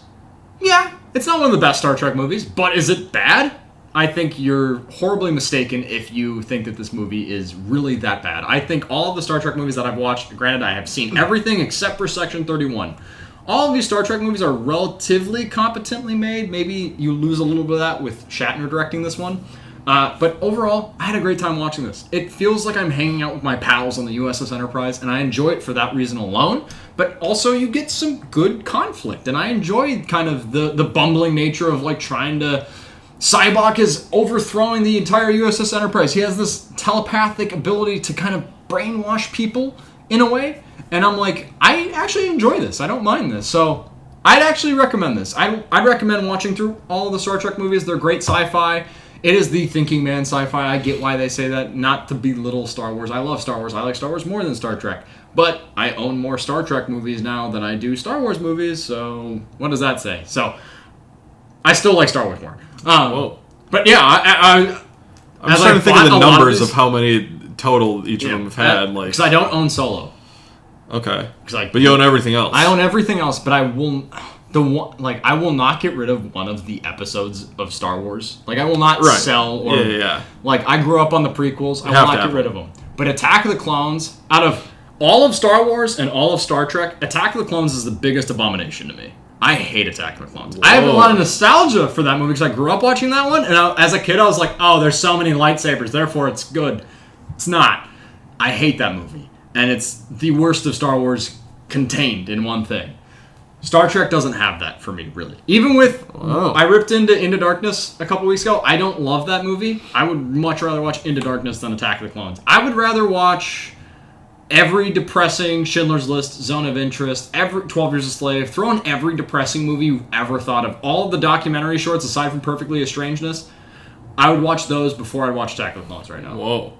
S2: Yeah, it's not one of the best Star Trek movies, but is it bad? I think you're horribly mistaken if you think that this movie is really that bad. I think all of the Star Trek movies that I've watched, granted I have seen everything except for Section 31, all of these Star Trek movies are relatively competently made. Maybe you lose a little bit of that with Shatner directing this one. But overall, I had a great time watching this. It feels like I'm hanging out with my pals on the USS Enterprise, and I enjoy it for that reason alone. But also, you get some good conflict, and I enjoyed kind of the bumbling nature of like trying to... Cyborg is overthrowing the entire USS Enterprise. He has this telepathic ability to kind of brainwash people in a way. And I'm like, I actually enjoy this. I don't mind this. So I'd actually recommend this. I'd recommend watching through all of the Star Trek movies. They're great sci-fi. It is the thinking man sci-fi. I get why they say that. Not to belittle Star Wars. I love Star Wars. I like Star Wars more than Star Trek. But I own more Star Trek movies now than I do Star Wars movies. So what does that say? So I still like Star Wars more. But yeah, I'm
S1: trying to think of the numbers of how many total each of them have had.
S2: Because I don't own Solo.
S1: Okay. But you own everything else.
S2: I own everything else, but I will not get rid of one of the episodes of Star Wars. Like, I will not sell or...
S1: Yeah.
S2: Like, I grew up on the prequels. I will not get rid of them. But Attack of the Clones, out of all of Star Wars and all of Star Trek, Attack of the Clones is the biggest abomination to me. I hate Attack of the Clones. Whoa. I have a lot of nostalgia for that movie because I grew up watching that one, and as a kid I was like, oh, there's so many lightsabers, therefore it's good. It's not. I hate that movie. And it's the worst of Star Wars contained in one thing. Star Trek doesn't have that for me, really. Even with... I ripped Into Darkness a couple weeks ago. I don't love that movie. I would much rather watch Into Darkness than Attack of the Clones. I would rather watch every depressing Schindler's List, Zone of Interest, every 12 Years a Slave. Throw in every depressing movie you've ever thought of. All of the documentary shorts, aside from Perfectly Estrangedness, I would watch those before I'd watch Attack of the Clones right now.
S1: Whoa.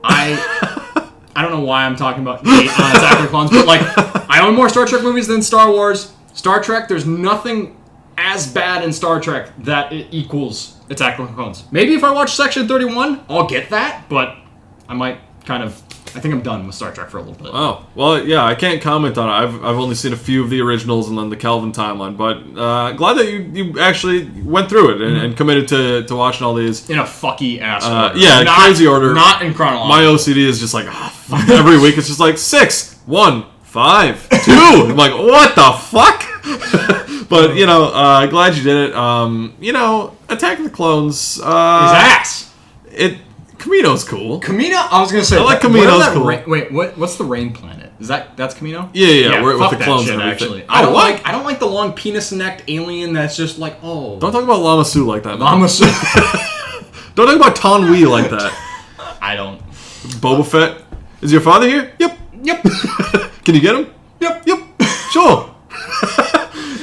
S2: I don't know why I'm talking about Attack of the Clones, but like, I own more Star Trek movies than Star Wars. Star Trek, there's nothing as bad in Star Trek that it equals Attack of the Clones. Maybe if I watch Section 31, I'll get that, but I might kind of... I think I'm done with Star Trek for a little bit.
S1: Oh, well, yeah, I can't comment on it. I've only seen a few of the originals and then the Kelvin timeline, but glad that you actually went through it and committed to watching all these.
S2: In a fucky ass order.
S1: Yeah, crazy order.
S2: Not in chronological.
S1: My OCD is just like, fuck. Every week it's just like 6, 1, 5, 2. I'm like, what the fuck? But, glad you did it. Attack of the Clones.
S2: His ass.
S1: Kamino's cool.
S2: Kamino, I was gonna say.
S1: I like Kamino's cool.
S2: Wait, what's the rain planet? That's Kamino?
S1: Yeah. With the clones and
S2: everything. Actually, I don't like the long penis-necked alien that's just like, oh.
S1: Don't talk about Lama Su like that.
S2: Lama Su.
S1: Don't talk about Ton Wee like that.
S2: I don't.
S1: Boba Fett. Is your father here? Yep. Can you get him? Yep. Sure.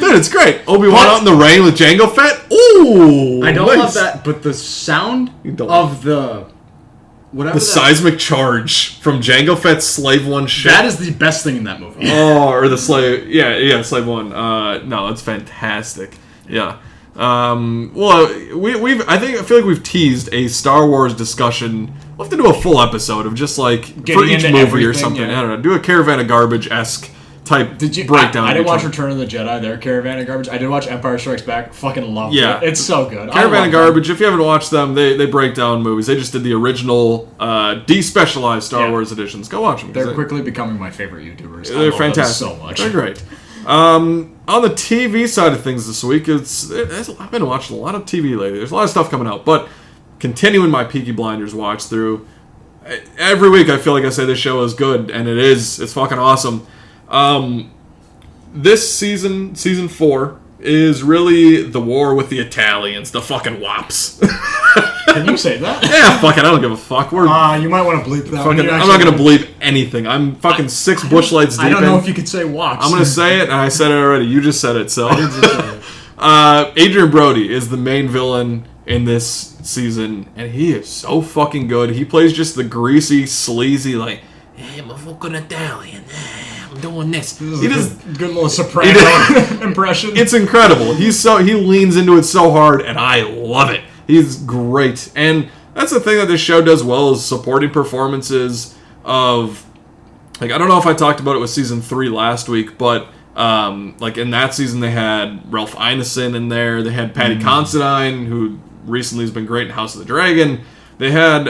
S1: Dude, it's great. Obi-Wan out in the rain with Jango Fett. Ooh.
S2: I don't love that, but the sound of the
S1: the seismic charge from Jango Fett's Slave One ship.
S2: That is the best thing in that movie.
S1: Or the Slave... Yeah, Slave One. No, it's fantastic. Yeah. Well, I feel like we've teased a Star Wars discussion. We'll have to do a full episode of just like for each movie or something. Yeah. I don't know. Do a Caravan of Garbage-esque type breakdown.
S2: I didn't watch Return of the Jedi there, Caravan of Garbage. I did watch Empire Strikes Back. Fucking loved it. It's so good.
S1: Caravan of Garbage, if you haven't watched them, they break down movies. They just did the original despecialized Star Wars editions. Go watch them.
S2: They're quickly becoming my favorite YouTubers.
S1: They're fantastic.
S2: So much.
S1: They're great. On the TV side of things this week, I've been watching a lot of TV lately. There's a lot of stuff coming out, but continuing my Peaky Blinders watch through. Every week I feel like I say this show is good, and it is. It's fucking awesome. This season 4, is really the war with the Italians, the fucking wops.
S2: Can you say that?
S1: Yeah, fuck it, I don't give a fuck.
S2: You might want to bleep that.
S1: I'm not going to bleep anything. I'm fucking 6 bush lights deep.
S2: I don't know if you could say wops.
S1: I'm going to say it, and I said it already. You just said it, so.
S2: I did just say it.
S1: Adrian Brody is the main villain in this season, and he is so fucking good. He plays just the greasy, sleazy, like, hey, I'm a fucking Italian. I'm doing this.
S2: He does good little soprano impression.
S1: It's incredible. He leans into it so hard, and I love it. He's great. And that's the thing that this show does well, is supporting performances of, like, I don't know if I talked about it with season 3 last week, but like in that season they had Ralph Ineson in there. They had Paddy Considine, who recently has been great in House of the Dragon. They had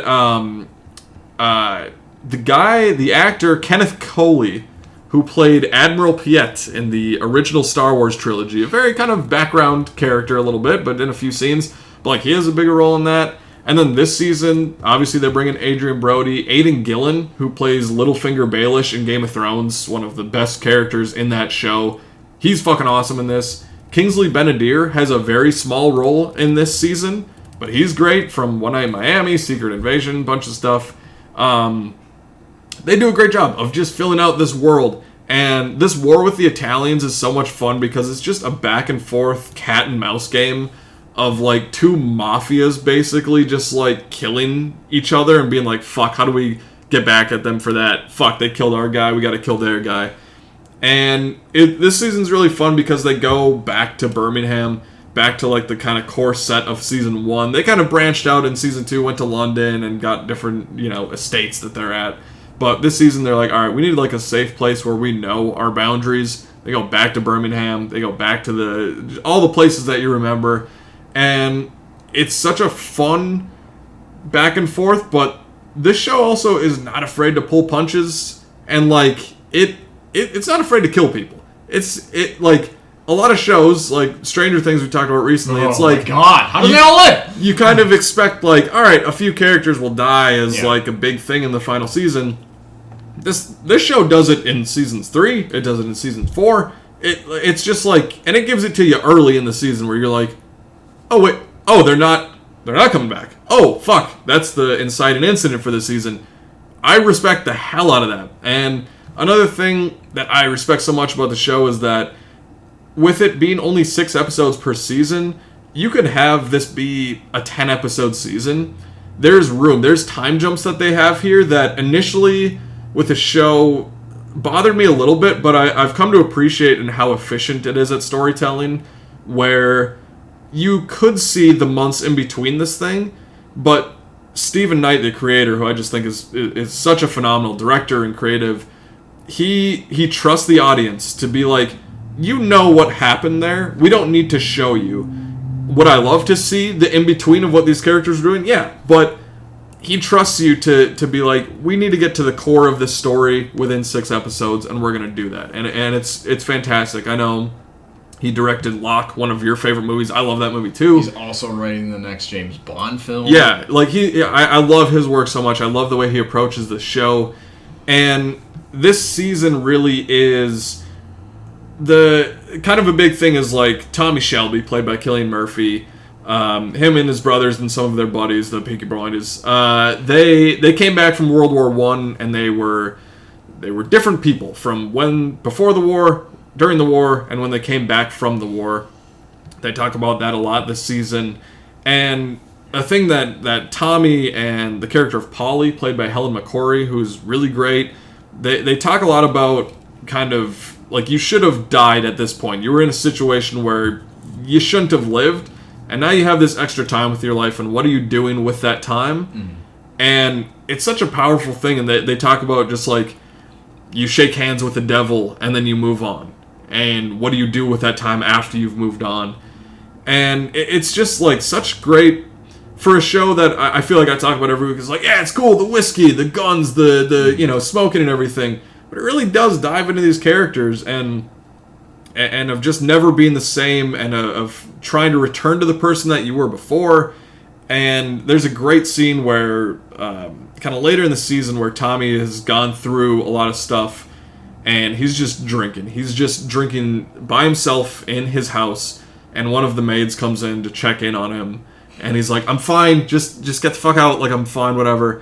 S1: the actor Kenneth Coley, who played Admiral Piet in the original Star Wars trilogy. A very kind of background character a little bit, but in a few scenes. But like, he has a bigger role in that. And then this season, obviously they're bringing Adrian Brody. Aidan Gillen, who plays Littlefinger Baelish in Game of Thrones, one of the best characters in that show. He's fucking awesome in this. Kingsley Ben-Adir has a very small role in this season, but he's great, from One Night in Miami, Secret Invasion, bunch of stuff. They do a great job of just filling out this world. And this war with the Italians is so much fun because it's just a back and forth cat and mouse game of like 2 mafias basically just like killing each other and being like, fuck, how do we get back at them for that? Fuck, they killed our guy, we gotta kill their guy. And this season's really fun because they go back to Birmingham, back to like the kind of core set of season 1. They kind of branched out in season 2, went to London and got different, estates that they're at. But this season they're like, all right, we need like a safe place where we know our boundaries. They go back to Birmingham. They go back to all the places that you remember. And it's such a fun back and forth, but this show also is not afraid to pull punches, and like it's not afraid to kill people. It like a lot of shows like Stranger Things we talked about recently. It's like,
S2: my God, how do they all live?
S1: You kind of expect like, all right, a few characters will die as like a big thing in the final season. This show does it in seasons 3. It does it in season 4. It's just like, and it gives it to you early in the season where you're like, oh wait, oh they're not coming back. Oh fuck, that's the inciting incident for this season. I respect the hell out of that. And another thing that I respect so much about the show is that with it being only 6 episodes per season, you could have this be a 10 episode season. There's room. There's time jumps that they have here that initially with the show bothered me a little bit, but I've come to appreciate in how efficient it is at storytelling, where you could see the months in between this thing, but Stephen Knight, the creator, who I just think is such a phenomenal director and creative, he trusts the audience to be like, you know what happened there. We don't need to show you. Would I love to see the in-between of what these characters are doing? Yeah, but he trusts you to be like, we need to get to the core of this story within 6 episodes, and we're going to do that. And it's fantastic. I know he directed Locke, one of your favorite movies. I love that movie too.
S2: He's also writing the next James Bond film.
S1: Yeah, like I love his work so much. I love the way he approaches the show. And this season really is the kind of a big thing is like Tommy Shelby, played by Cillian Murphy, him and his brothers and some of their buddies, the Peaky Blinders. They came back from World War I, and they were different people from before the war, during the war, and when they came back from the war. They talk about that a lot this season. And a thing that Tommy and the character of Polly, played by Helen McCrory, who's really great, they talk a lot about kind of like you should have died at this point. You were in a situation where you shouldn't have lived, and now you have this extra time with your life, and what are you doing with that time? Mm-hmm. And it's such a powerful thing, and they talk about just like you shake hands with the devil and then you move on. And what do you do with that time after you've moved on? And it's just like such great for a show that I feel like I talk about every week. It's like, yeah, it's cool, the whiskey, the guns, the smoking and everything. But it really does dive into these characters and of just never being the same and of trying to return to the person that you were before. And there's a great scene where kind of later in the season where Tommy has gone through a lot of stuff and he's just drinking. He's just drinking by himself in his house, and one of the maids comes in to check in on him, and he's like, I'm fine, just get the fuck out, like I'm fine, whatever.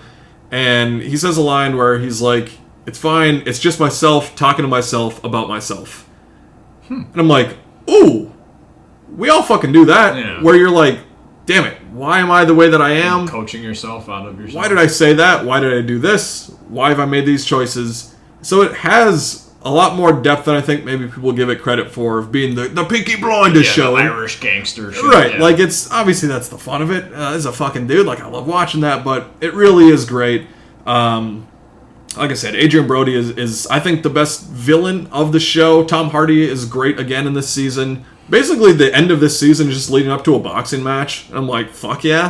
S1: And he says a line where he's like, it's fine, it's just myself talking to myself about myself. And I'm like, ooh, we all fucking do that. Yeah. Where you're like, damn it, why am I the way that I am?
S2: Coaching yourself out of yourself.
S1: Why did I say that? Why did I do this? Why have I made these choices? So it has a lot more depth than I think maybe people give it credit for, of being the Peaky Blinders show.
S2: The Irish gangster shit.
S1: Right, like it's, obviously that's the fun of it. As a fucking dude, like I love watching that, but it really is great. Like I said, Adrian Brody is I think the best villain of the show. Tom Hardy is great again in this season. Basically, the end of this season is just leading up to a boxing match. And I'm like, fuck yeah,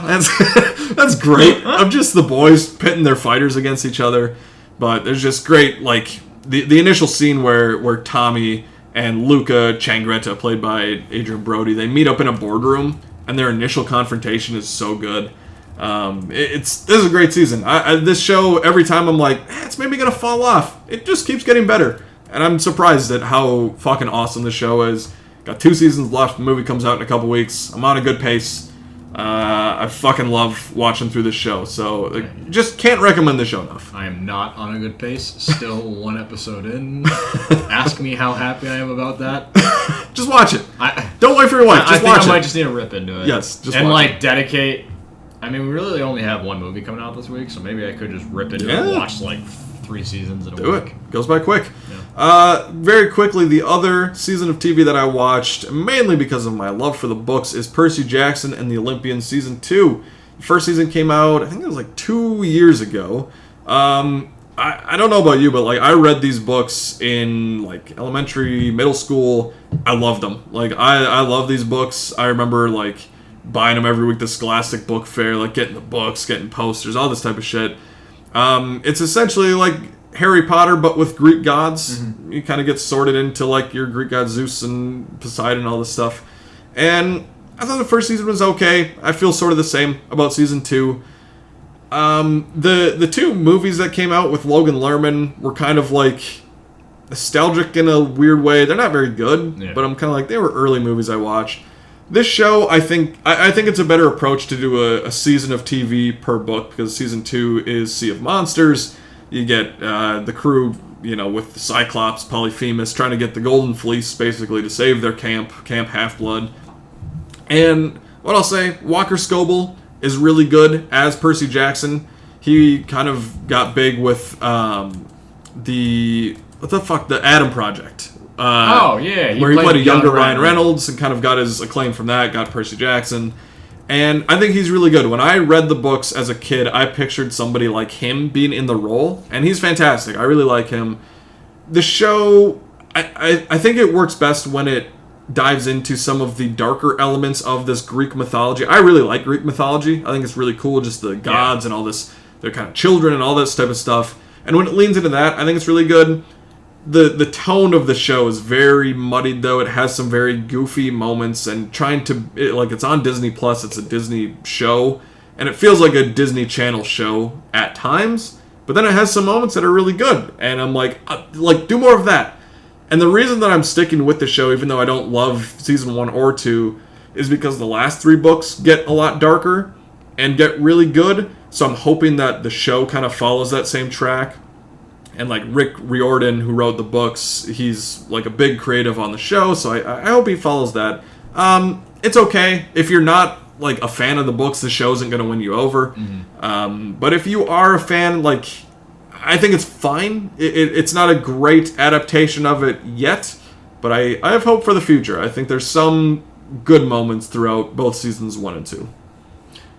S1: that's great. Of just the boys pitting their fighters against each other. But there's just great, like, the initial scene where Tommy and Luca Changretta, played by Adrian Brody, they meet up in a boardroom, and their initial confrontation is so good. This is a great season. This show, every time I'm like, it's maybe gonna fall off. It just keeps getting better. And I'm surprised at how fucking awesome the show is. Got 2 seasons left. The movie comes out in a couple weeks. I'm on a good pace. I fucking love watching through this show. So just can't recommend the show enough.
S2: I am not on a good pace. Still 1 episode in. Ask me how happy I am about that.
S1: Just watch it. Don't wait for your wife. Just watch it.
S2: I might just need to rip into it.
S1: Yes,
S2: just and watch it. Dedicate. I mean, we really only have 1 movie coming out this week, so maybe I could just rip into it and watch like 3 seasons in a week.
S1: Do it. Goes by quick. Yeah. Very quickly, the other season of TV that I watched, mainly because of my love for the books, is Percy Jackson and the Olympians Season 2. The first season came out, I think it was like 2 years ago. I don't know about you, but like I read these books in like elementary, middle school. I loved them. Like I love these books. I remember like buying them every week, the Scholastic Book Fair, like getting the books, getting posters, all this type of shit. It's essentially like Harry Potter, but with Greek gods. Mm-hmm. You kind of get sorted into like your Greek gods, Zeus and Poseidon and all this stuff. And I thought the first season was okay. I feel sort of the same about season 2. The 2 movies that came out with Logan Lerman were kind of like nostalgic in a weird way. They're not very good, but I'm kind of like, they were early movies I watched. This show, I think it's a better approach to do a season of TV per book, because season 2 is Sea of Monsters. You get the crew, with Cyclops, Polyphemus, trying to get the Golden Fleece, basically, to save their Camp Half-Blood. And what I'll say, Walker Scobell is really good as Percy Jackson. He kind of got big with the Adam Project.
S2: Where
S1: he played a younger Ryan Reynolds and kind of got his acclaim from that, got Percy Jackson. And I think he's really good. When I read the books as a kid, I pictured somebody like him being in the role, and he's fantastic. I really like him. The show, I think it works best when it dives into some of the darker elements of this Greek mythology. I really like Greek mythology. I think it's really cool, just the gods and all this, their kind of children and all this type of stuff. And when it leans into that, I think it's really good. The tone of the show is very muddied, though. It has some very goofy moments, and it's on Disney Plus. It's a Disney show, and it feels like a Disney Channel show at times. But then it has some moments that are really good, and I'm like, do more of that. And the reason that I'm sticking with the show, even though I don't love season 1 or 2, is because the last 3 books get a lot darker and get really good. So I'm hoping that the show kind of follows that same track. And like Rick Riordan, who wrote the books, he's like a big creative on the show, so I hope he follows that. It's okay if you're not like a fan of the books, the show isn't going to win you over. But if you are a fan, like, I think it's fine. It's not a great adaptation of it yet, but I have hope for the future. I think there's some good moments throughout both seasons 1 and 2.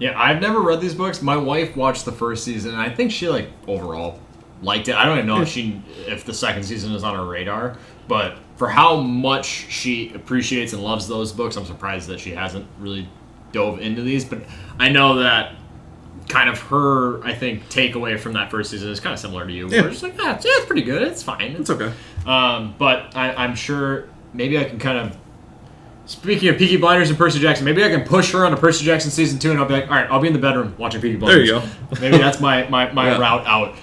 S2: Yeah, I've never read these books. My wife watched the first season, and I think she, like, overall liked it. I don't even know if the second season is on her radar, but for how much she appreciates and loves those books, I'm surprised that she hasn't really dove into these. But I know that kind of her, I think, takeaway from that first season is kind of similar to you.
S1: Yeah.
S2: We're just like, it's pretty good. It's fine.
S1: It's okay.
S2: But I'm sure maybe I can kind of, speaking of Peaky Blinders and Percy Jackson, maybe I can push her onto Percy Jackson season 2, and I'll be like, all right, I'll be in the bedroom watching Peaky Blinders.
S1: There you go.
S2: Maybe that's my route out.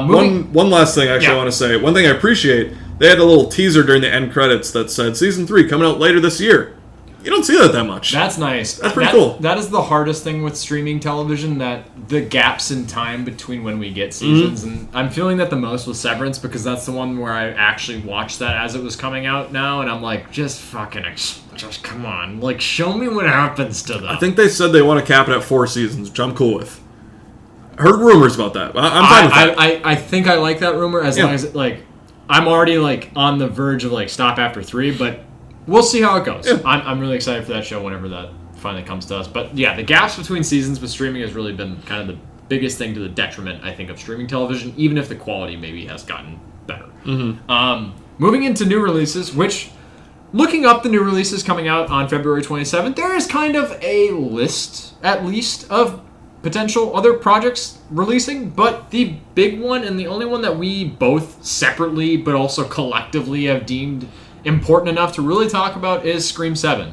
S1: One last thing, actually, I want to say. One thing I appreciate, they had a little teaser during the end credits that said season 3 coming out later this year. You don't see that much.
S2: That's nice.
S1: That's pretty cool.
S2: That is the hardest thing with streaming television, that the gaps in time between when we get seasons. And I'm feeling that the most with Severance, because that's the one where I actually watched that as it was coming out now, and I'm like, just come on. Like, show me what happens to them.
S1: I think they said they want to cap it at 4 seasons, which I'm cool with. Heard rumors about that. I'm fine with that.
S2: I think I like that rumor, as long as, like, I'm already, like, on the verge of, like, stop after 3, but we'll see how it goes. Yeah. I'm really excited for that show whenever that finally comes to us. But yeah, the gaps between seasons with streaming has really been kind of the biggest thing to the detriment, I think, of streaming television, even if the quality maybe has gotten better. Moving into new releases, which, looking up the new releases coming out on February 27th, there is kind of a list, at least, of potential other projects releasing, but the big one, and the only one that we both separately but also collectively have deemed important enough to really talk about, is Scream 7.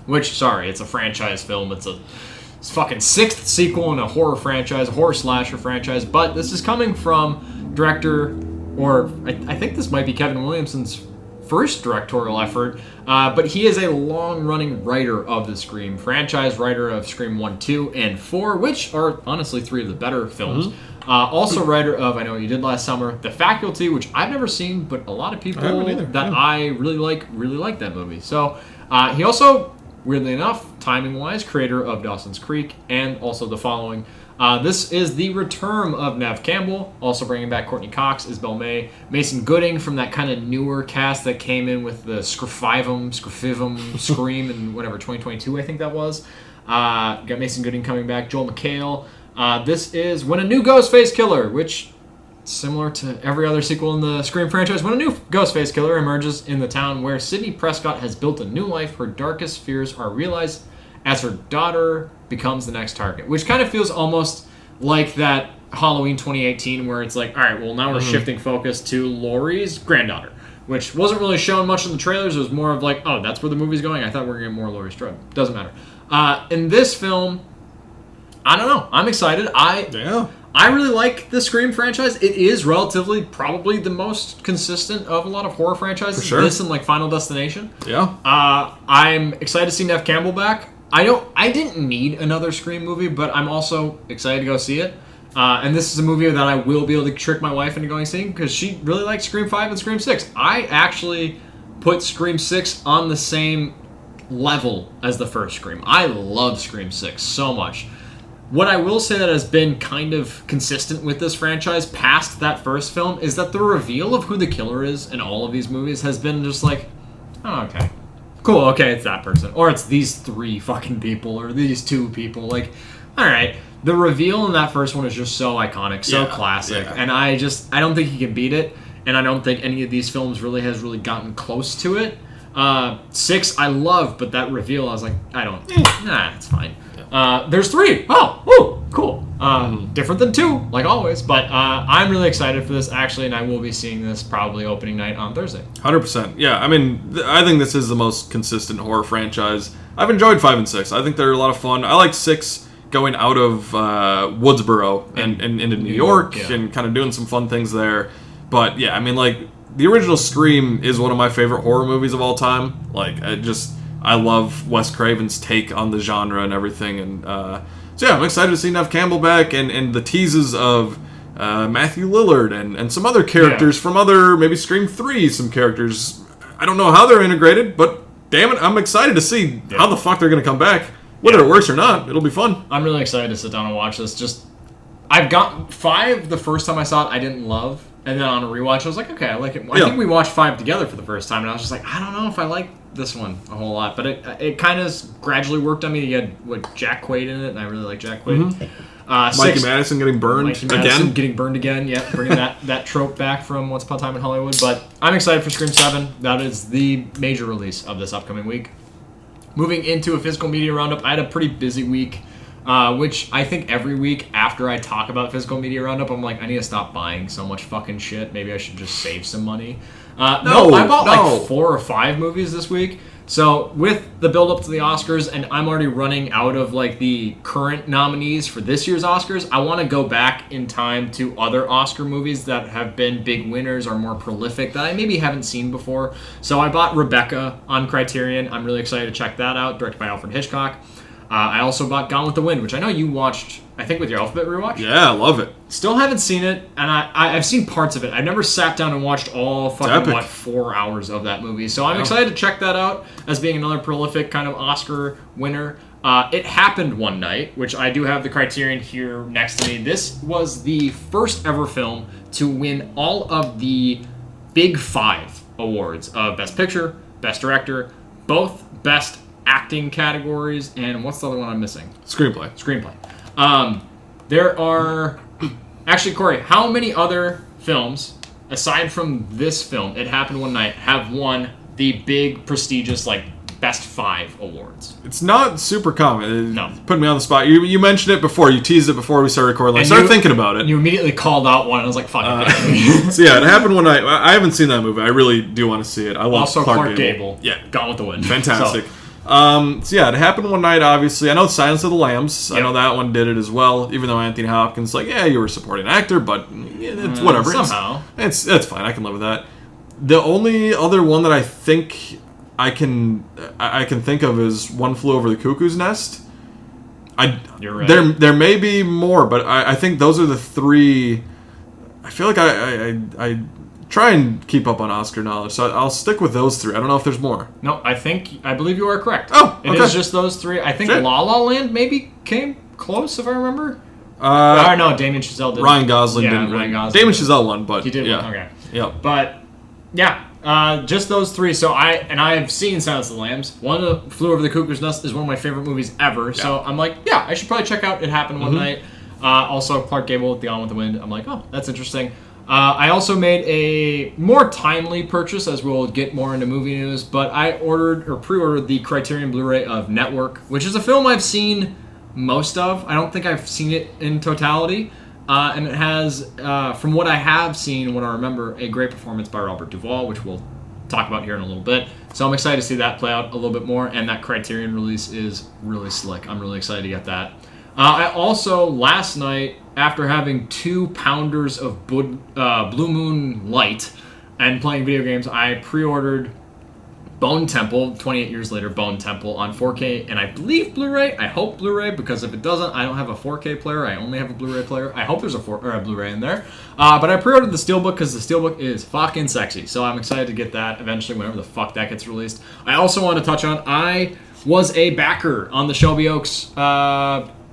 S2: Which, sorry, it's a franchise film. It's fucking 6th sequel in a horror franchise, a horror slasher franchise, but this is coming from director, or I think this might be Kevin Williamson's first directorial effort, but he is a long-running writer of the Scream franchise, writer of Scream 1, 2, and 4, which are honestly 3 of the better films. Also writer of I Know What You Did Last Summer, The Faculty, which I've never seen, but a lot of people I really like that movie. So he also, weirdly enough, timing-wise, creator of Dawson's Creek and also The Following. This is the return of Neve Campbell, also bringing back Courtney Cox, Isabel May, Mason Gooding from that kind of newer cast that came in with the Scream in whatever, 2022 I think that was. Got Mason Gooding coming back, Joel McHale. This is When a New Ghostface Killer, which, similar to every other sequel in the Scream franchise, when a new Ghostface Killer emerges in the town where Sidney Prescott has built a new life, her darkest fears are realized as her daughter becomes the next target. Which kind of feels almost like that Halloween 2018 where it's like, all right, well, now we're shifting focus to Laurie's granddaughter, which wasn't really shown much in the trailers. It was more of like, oh, that's where the movie's going. I thought we were going to get more Laurie Strode. Doesn't matter. In this film, I don't know. I'm excited. I really like the Scream franchise. It is relatively probably the most consistent of a lot of horror franchises.
S1: For sure.
S2: This and like Final Destination.
S1: Yeah.
S2: I'm excited to see Neve Campbell back. I didn't need another Scream movie, but I'm also excited to go see it. And this is a movie that I will be able to trick my wife into going seeing because she really liked Scream 5 and Scream 6. I actually put Scream 6 on the same level as the first Scream. I love Scream 6 so much. What I will say that has been kind of consistent with this franchise past that first film is that the reveal of who the killer is in all of these movies has been just like, oh, okay. Cool, okay, it's that person. Or it's these 3 fucking people, or these 2 people. Like, all right. The reveal in that first one is just so iconic, so classic. Yeah. And I don't think you can beat it. And I don't think any of these films has really gotten close to it. 6, I love, but that reveal, I was like, it's fine. There's 3. Oh, cool. Different than 2, like always. But I'm really excited for this, actually, and I will be seeing this probably opening night on Thursday.
S1: 100%. Yeah, I mean, I think this is the most consistent horror franchise. I've enjoyed 5 and 6. I think they're a lot of fun. I like 6 going out of Woodsboro and into New York and kind of doing some fun things there. But, yeah, I mean, like, the original Scream is one of my favorite horror movies of all time. Like, I love Wes Craven's take on the genre and everything. And so, yeah, I'm excited to see Neve Campbell back and the teases of Matthew Lillard and some other characters from maybe Scream 3, some characters. I don't know how they're integrated, but damn it, I'm excited to see how the fuck they're going to come back. Whether it works or not, it'll be fun.
S2: I'm really excited to sit down and watch this. I've got 5 the first time I saw it, I didn't love. And then on a rewatch, I was like, okay, I like it. I think we watched 5 together for the first time, and I was just like, I don't know if I like this one a whole lot. But it kind of gradually worked on me. You had Jack Quaid in it, and I really like Jack Quaid.
S1: Mm-hmm. Mikey Madison getting burned again.
S2: Getting burned again, yeah. Bringing that trope back from Once Upon a Time in Hollywood. But I'm excited for Scream 7. That is the major release of this upcoming week. Moving into a physical media roundup, I had a pretty busy week. Which I think every week after I talk about physical media roundup, I'm like, I need to stop buying so much fucking shit. Maybe I should just save some money. I bought like 4 or 5 movies this week. So with the build up to the Oscars, and I'm already running out of like the current nominees for this year's Oscars, I want to go back in time to other Oscar movies that have been big winners or more prolific that I maybe haven't seen before. So I bought Rebecca on Criterion. I'm really excited to check that out, directed by Alfred Hitchcock. I also bought Gone with the Wind, which I know you watched, I think, with your Alphabet rewatch.
S1: Yeah, I love it.
S2: Still haven't seen it, and I've seen parts of it. I've never sat down and watched all 4 hours of that movie. So I'm excited to check that out as being another prolific kind of Oscar winner. It Happened One Night, which I do have the Criterion here next to me. This was the first ever film to win all of the Big 5 awards of Best Picture, Best Director, both Best Acting categories, and what's the other one I'm missing? Screenplay. There are... Actually, Corey, how many other films, aside from this film, It Happened One Night, have won the big, prestigious, like, Best 5 awards?
S1: It's not super common.
S2: No.
S1: Put me on the spot. You mentioned it before. You teased it before we started recording. I started thinking about it.
S2: You immediately called out one, and I was like, fuck
S1: it. So yeah, It Happened One Night. I haven't seen that movie. I really do want to see it. I love
S2: also Clark Gable.
S1: Yeah.
S2: Gone with the Wind.
S1: Fantastic. So yeah, It Happened One Night, obviously. I know Silence of the Lambs. Yep. I know that one did it as well, even though Anthony Hopkins, like, yeah, you were a supporting actor, but it's whatever.
S2: Somehow.
S1: It's fine. I can live with that. The only other one that I think I can think of is One Flew Over the Cuckoo's Nest.
S2: You're right.
S1: There may be more, but I think those are the 3. I feel like I try and keep up on Oscar knowledge, so I'll stick with those 3. I don't know if there's more.
S2: No, I believe you are correct.
S1: Oh, okay.
S2: It is just those 3. I think La La Land maybe came close, if I remember. No, Damien Chazelle did.
S1: Ryan Gosling didn't win. Damien Chazelle won, but
S2: he did
S1: win.
S2: Okay.
S1: Yeah.
S2: But yeah, just those 3. So I've seen Silence of the Lambs. One Flew Over the Cuckoo's Nest is one of my favorite movies ever. Yeah. So I'm like, I should probably check out It Happened One Night. Also, Clark Gable with Gone with the Wind. I'm like, oh, that's interesting. I also made a more timely purchase, as we'll get more into movie news, but I pre-ordered the Criterion Blu-ray of Network, which is a film I've seen most of. I don't think I've seen it in totality, and it has, from what I have seen, what I remember, a great performance by Robert Duvall, which we'll talk about here in a little bit. So I'm excited to see that play out a little bit more, and that Criterion release is really slick. I'm really excited to get that. I also, last night, after having 2 pounders of Blue Moon Light and playing video games, I pre-ordered Bone Temple, 28 years later, Bone Temple on 4K, and I believe Blu-ray. I hope Blu-ray, because if it doesn't, I don't have a 4K player. I only have a Blu-ray player. I hope there's a Blu-ray in there. But I pre-ordered the Steelbook because the Steelbook is fucking sexy, so I'm excited to get that eventually whenever the fuck that gets released. I also want to touch on, I was a backer on the Shelby Oaks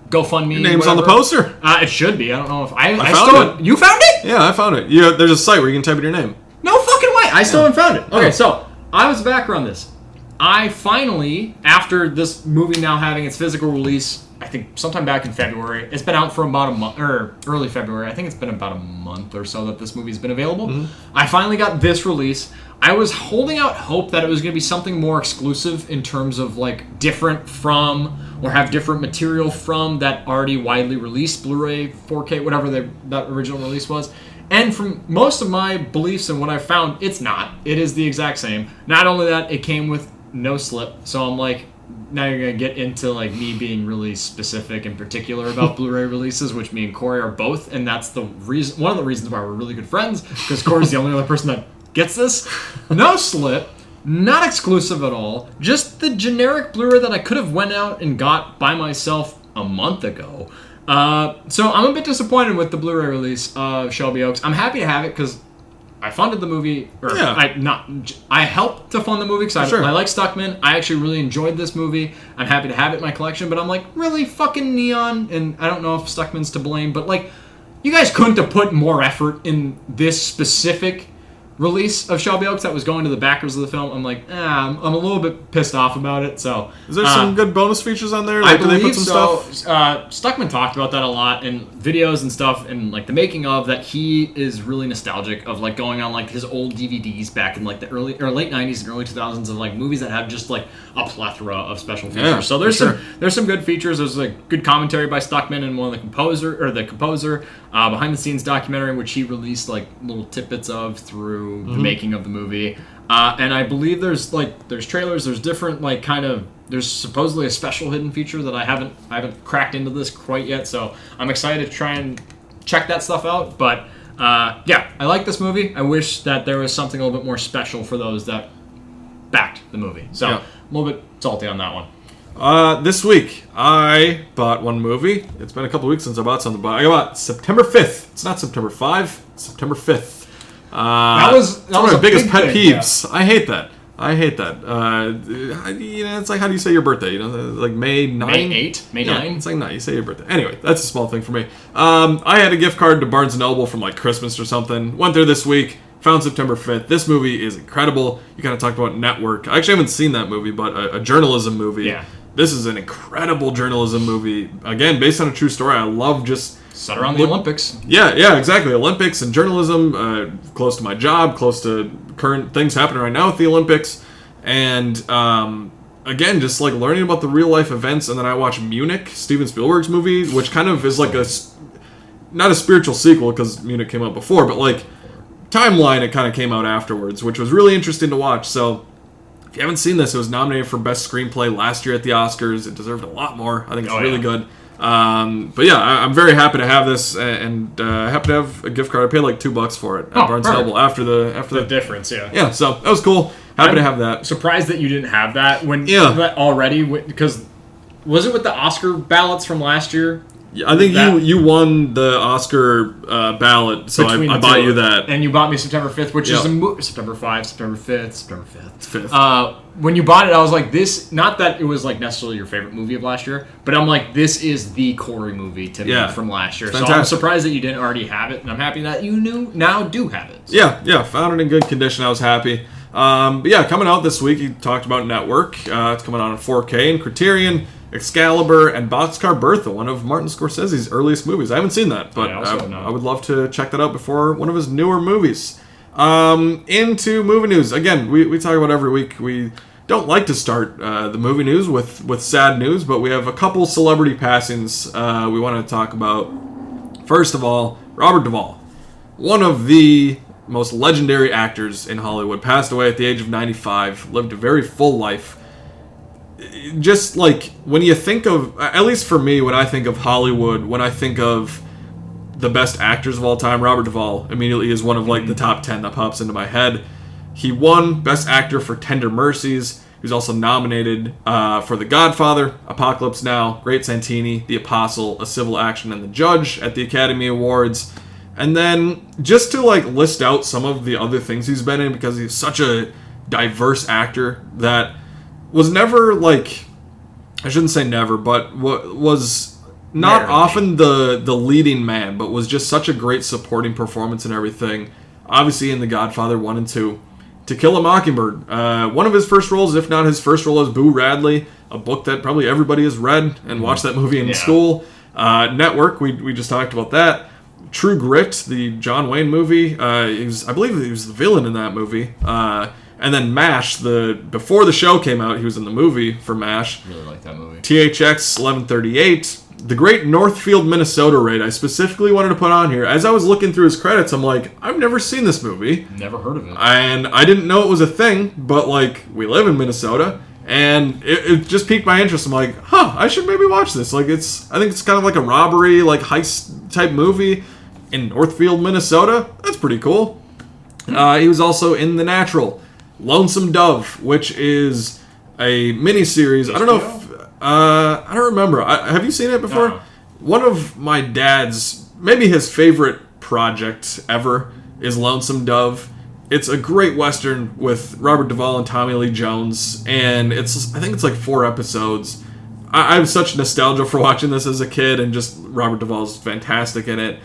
S2: GoFundMe.
S1: Your name's on the poster.
S2: It should be. I don't know if I
S1: found it.
S2: You found it?
S1: Yeah, I found it. There's a site where you can type in your name.
S2: No fucking way. I still haven't found it. Okay, so I was a backer on this. I finally, after this movie now having its physical release, I think sometime back in February, it's been out for about a month, or early February. I think it's been about a month or so that this movie's been available. Mm-hmm. I finally got this release. I was holding out hope that it was going to be something more exclusive in terms of like different from, or have different material from that already widely released Blu-ray, 4K, whatever that original release was. And from most of my beliefs and what I found, it's not. It is the exact same. Not only that, it came with no slip. So I'm like, now you're going to get into like me being really specific and particular about Blu-ray releases, which me and Corey are both. And that's the reason, one of the reasons why we're really good friends, because Corey's the only other person that gets this. No slip. Not exclusive at all. Just the generic Blu-ray that I could have went out and got by myself a month ago. So I'm a bit disappointed with the Blu-ray release of Shelby Oaks. I'm happy to have it because I funded the movie, I helped to fund the movie because I like Stuckman. I actually really enjoyed this movie. I'm happy to have it in my collection, but I'm like, really fucking Neon, and I don't know if Stuckman's to blame, but like, you guys couldn't have put more effort in this specific release of Shelby Oaks that was going to the backers of the film. I'm like, I'm a little bit pissed off about it. So
S1: is there some good bonus features on there?
S2: Like, I believe they put some stuff? Stuckman talked about that a lot in videos and stuff, and like the making of that. He is really nostalgic of like going on like his old DVDs back in like the early or late 90s and early 2000s of like movies that have just like a plethora of special features. Yeah, so there's some good features. There's like good commentary by Stuckman and the composer behind the scenes documentary in which he released like little tidbits of through the making of the movie, and I believe there's trailers, there's different there's supposedly a special hidden feature that I haven't cracked into this quite yet, so I'm excited to try and check that stuff out. But I like this movie. I wish that there was something a little bit more special for those that backed the movie, so a little bit salty on that one.
S1: This week I bought one movie. It's been a couple weeks since I bought something, but I bought September 5th. It's not September 5, it's September 5th. That was one of my biggest pet peeves. Yeah. I hate that. It's like, how do you say your birthday? Like May 9?
S2: May 8? May 9?
S1: It's like, no, you say your birthday. Anyway, that's a small thing for me. I had a gift card to Barnes & Noble from like Christmas or something. Went there this week. Found September 5th. This movie is incredible. You kind of talked about Network. I actually haven't seen that movie, but a journalism movie. Yeah. This is an incredible journalism movie. Again, based on a true story. I love just...
S2: set around the Olympics.
S1: Yeah, exactly. Olympics and journalism, close to my job, close to current things happening right now with the Olympics. And, again, just like learning about the real life events. And then I watched Munich, Steven Spielberg's movie, which kind of is like not a spiritual sequel because Munich came out before, but like timeline, it kind of came out afterwards, which was really interesting to watch. So if you haven't seen this, it was nominated for Best Screenplay last year at the Oscars. It deserved a lot more. I think it's really good. But yeah, I'm very happy to have this, and happy to have a gift card. I paid like $2 for it at Barnes & Noble after the
S2: difference. Yeah.
S1: Yeah, so that was cool. Happy to have that.
S2: Surprised that you didn't have that already, because was it with the Oscar ballots from last year?
S1: Yeah, I think you won the Oscar ballot, so I bought you that.
S2: And you bought me September 5th, which is September 5th, September 5th, September 5th. When you bought it, I was like, this, not that it was like necessarily your favorite movie of last year, but I'm like, this is the Corey movie to me from last year. Fantastic. So I'm surprised that you didn't already have it, and I'm happy that you now do have it. So.
S1: Yeah, found it in good condition. I was happy. But yeah, coming out this week, you talked about Network. It's coming out in 4K and Criterion. Excalibur, and Boxcar Bertha, one of Martin Scorsese's earliest movies. I haven't seen that, but I would love to check that out before one of his newer movies. Into movie news. Again, we talk about every week. We don't like to start the movie news with sad news, but we have a couple celebrity passings we want to talk about. First of all, Robert Duvall, one of the most legendary actors in Hollywood, passed away at the age of 95, lived a very full life. Just like when you think of, at least for me, when I think of Hollywood, when I think of the best actors of all time, Robert Duvall immediately is one of like the top 10 that pops into my head. He won Best Actor for Tender Mercies. He was also nominated for The Godfather, Apocalypse Now, Great Santini, The Apostle, A Civil Action, and The Judge at the Academy Awards. And then just to like list out some of the other things he's been in, because he's such a diverse actor that was never like, I shouldn't say never, but was not often the leading man, but was just such a great supporting performance and everything. Obviously in The Godfather 1 and 2. To Kill a Mockingbird. One of his first roles, if not his first role, as Boo Radley, a book that probably everybody has read and watched that movie in school. Network, we just talked about that. True Grit, the John Wayne movie. I believe he was the villain in that movie. And then MASH, before the show came out, he was in the movie for MASH.
S2: Really like that movie.
S1: THX 1138. The Great Northfield, Minnesota Raid, I specifically wanted to put on here. As I was looking through his credits, I'm like, I've never seen this movie.
S2: Never heard of it.
S1: And I didn't know it was a thing, but like, we live in Minnesota. And it just piqued my interest. I'm like, I should maybe watch this. Like, I think it's kind of like a robbery, like heist type movie in Northfield, Minnesota. That's pretty cool. He was also in The Natural. Lonesome Dove, which is a miniseries. I don't know if I don't remember. Have you seen it before? No. One of my dad's, maybe his favorite project ever is Lonesome Dove. it's a great Western with Robert Duvall and Tommy Lee Jones, and I think it's like 4 episodes. I have such nostalgia for watching this as a kid, and just Robert Duvall's fantastic in it.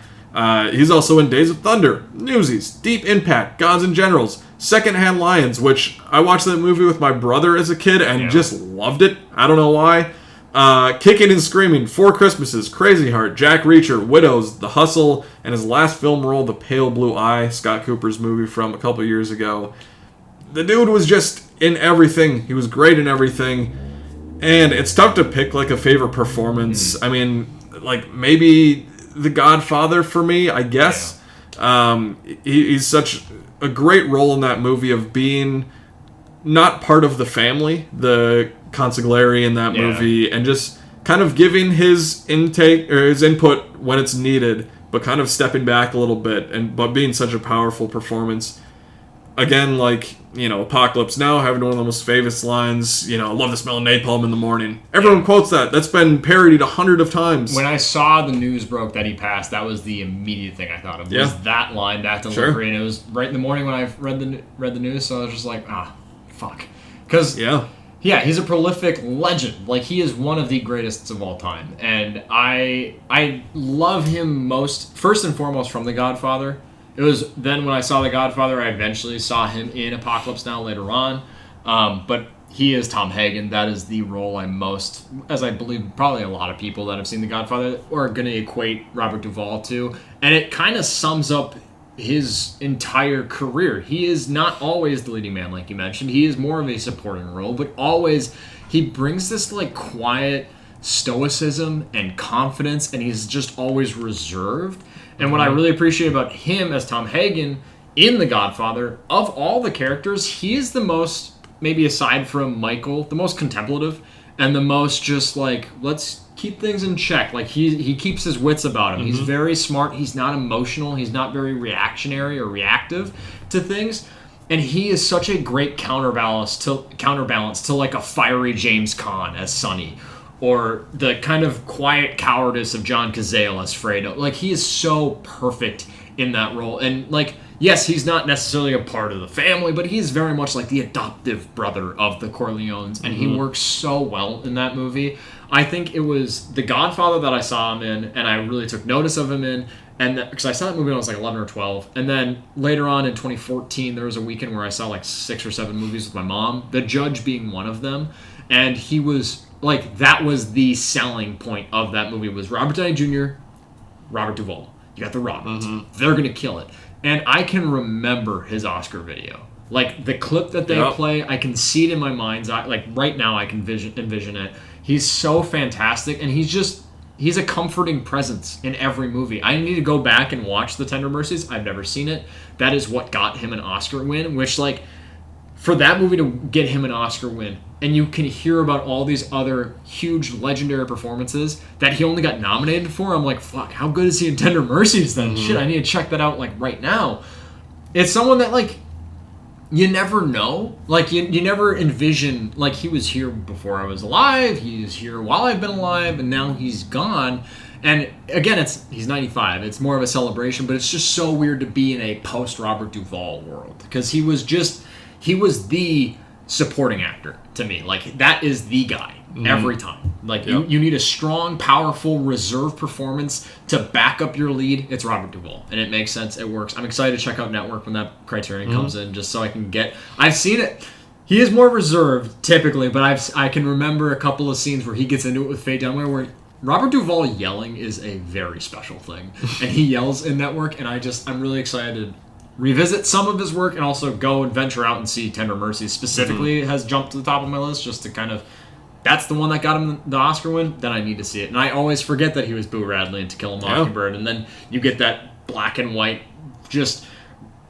S1: He's also in Days of Thunder, Newsies, Deep Impact, Gods and Generals, Secondhand Lions, which I watched that movie with my brother as a kid and just loved it. I don't know why. Kicking and Screaming, 4 Christmases, Crazy Heart, Jack Reacher, Widows, The Hustle, and his last film role, The Pale Blue Eye, Scott Cooper's movie from a couple years ago. The dude was just in everything. He was great in everything. And it's tough to pick like a favorite performance. I mean, like maybe The Godfather for me, I guess. He's such a great role in that movie of being not part of the family, the consigliere in that movie, and just kind of giving his intake or his input when it's needed, but kind of stepping back a little bit, but being such a powerful performance. Again, like, Apocalypse Now having one of the most famous lines, I love the smell of napalm in the morning. Everyone quotes that. That's been parodied 100 of times.
S2: When I saw the news broke that he passed, that was the immediate thing I thought of. Was that line, that delivery. Sure. And it was right in the morning when I read the news, so I was just like, fuck. Because, he's a prolific legend. Like, he is one of the greatest of all time. And I love him first and foremost, from The Godfather. It was then when I saw The Godfather, I eventually saw him in Apocalypse Now later on. But he is Tom Hagen. That is the role I most, as I believe probably a lot of people that have seen The Godfather are going to equate Robert Duvall to. And it kind of sums up his entire career. He is not always the leading man, like you mentioned. He is more of a supporting role, but always he brings this like quiet stoicism and confidence, and he's just always reserved. And what I really appreciate about him as Tom Hagen in The Godfather, of all the characters, he is the most, maybe aside from Michael, the most contemplative and the most just like, let's keep things in check. Like he keeps his wits about him. He's very smart. He's not emotional. He's not very reactionary or reactive to things. And he is such a great counterbalance to like a fiery James Caan as Sonny, or the kind of quiet cowardice of John Cazale as Fredo. Like, he is so perfect in that role. And, like, yes, he's not necessarily a part of the family, but he's very much like the adoptive brother of the Corleones, and he works so well in that movie. I think it was The Godfather that I saw him in, and I really took notice of him in, and because I saw that movie when I was like 11 or 12, and then later on in 2014, there was a weekend where I saw like 6 or 7 movies with my mom, The Judge being one of them, and he was... like, that was the selling point of that movie, was Robert Downey Jr., Robert Duvall. You got the Roberts. They're going to kill it. And I can remember his Oscar video. Like, the clip that they play, I can see it in my mind's eye. Like, right now I can envision it. He's so fantastic, and he's a comforting presence in every movie. I need to go back and watch The Tender Mercies. I've never seen it. That is what got him an Oscar win, which, like, for that movie to get him an Oscar win, and you can hear about all these other huge legendary performances that he only got nominated for, I'm like, fuck, how good is he in Tender Mercies then? Shit, I need to check that out, like, right now. It's someone that, like, you never know. Like, you never envision, like, he was here before I was alive, he's here while I've been alive, and now he's gone. And, again, he's 95. It's more of a celebration, but it's just so weird to be in a post-Robert Duvall world, because he was the supporting actor to me. Like, that is the guy every time. Like, you need a strong, powerful, reserved performance to back up your lead. It's Robert Duvall, and it makes sense. It works. I'm excited to check out Network when that criterion comes in, just so I can I've seen it. He is more reserved typically, but I can remember a couple of scenes where he gets into it with Faye Dunaway, where Robert Duvall yelling is a very special thing, and he yells in Network, and I'm really excited to revisit some of his work and also go and venture out and see Tender Mercies specifically has jumped to the top of my list, just to kind of, that's the one that got him the Oscar win, then I need to see it. And I always forget that he was Boo Radley in To Kill a Mockingbird, and then you get that black and white, just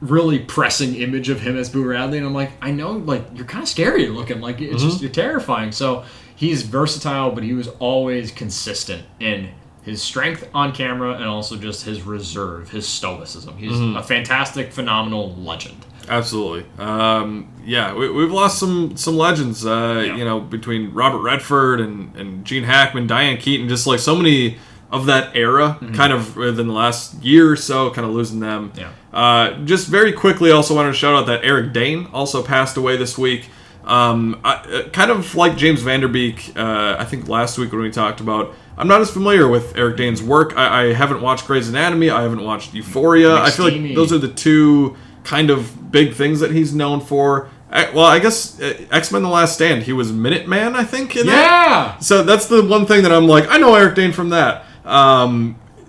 S2: really pressing image of him as Boo Radley, and I'm like, I know, like, you're kind of scary looking, like, it's just, you're terrifying. So he's versatile, but he was always consistent in his strength on camera and also just his reserve, his stoicism. He's a fantastic, phenomenal legend.
S1: Absolutely. We've lost some legends, between Robert Redford and Gene Hackman, Diane Keaton, just like so many of that era, kind of within the last year or so, kind of losing them.
S2: Yeah.
S1: Just very quickly, also wanted to shout out that Eric Dane also passed away this week. Kind of like James Van Der Beek, I think last week when we talked about, I'm not as familiar with Eric Dane's work. I haven't watched Grey's Anatomy. I haven't watched Euphoria. I feel like those are the two kind of big things that he's known for. Well, I guess X-Men: The Last Stand, he was Minuteman, I think, in that. So that's the one thing that I'm like, I know Eric Dane from that.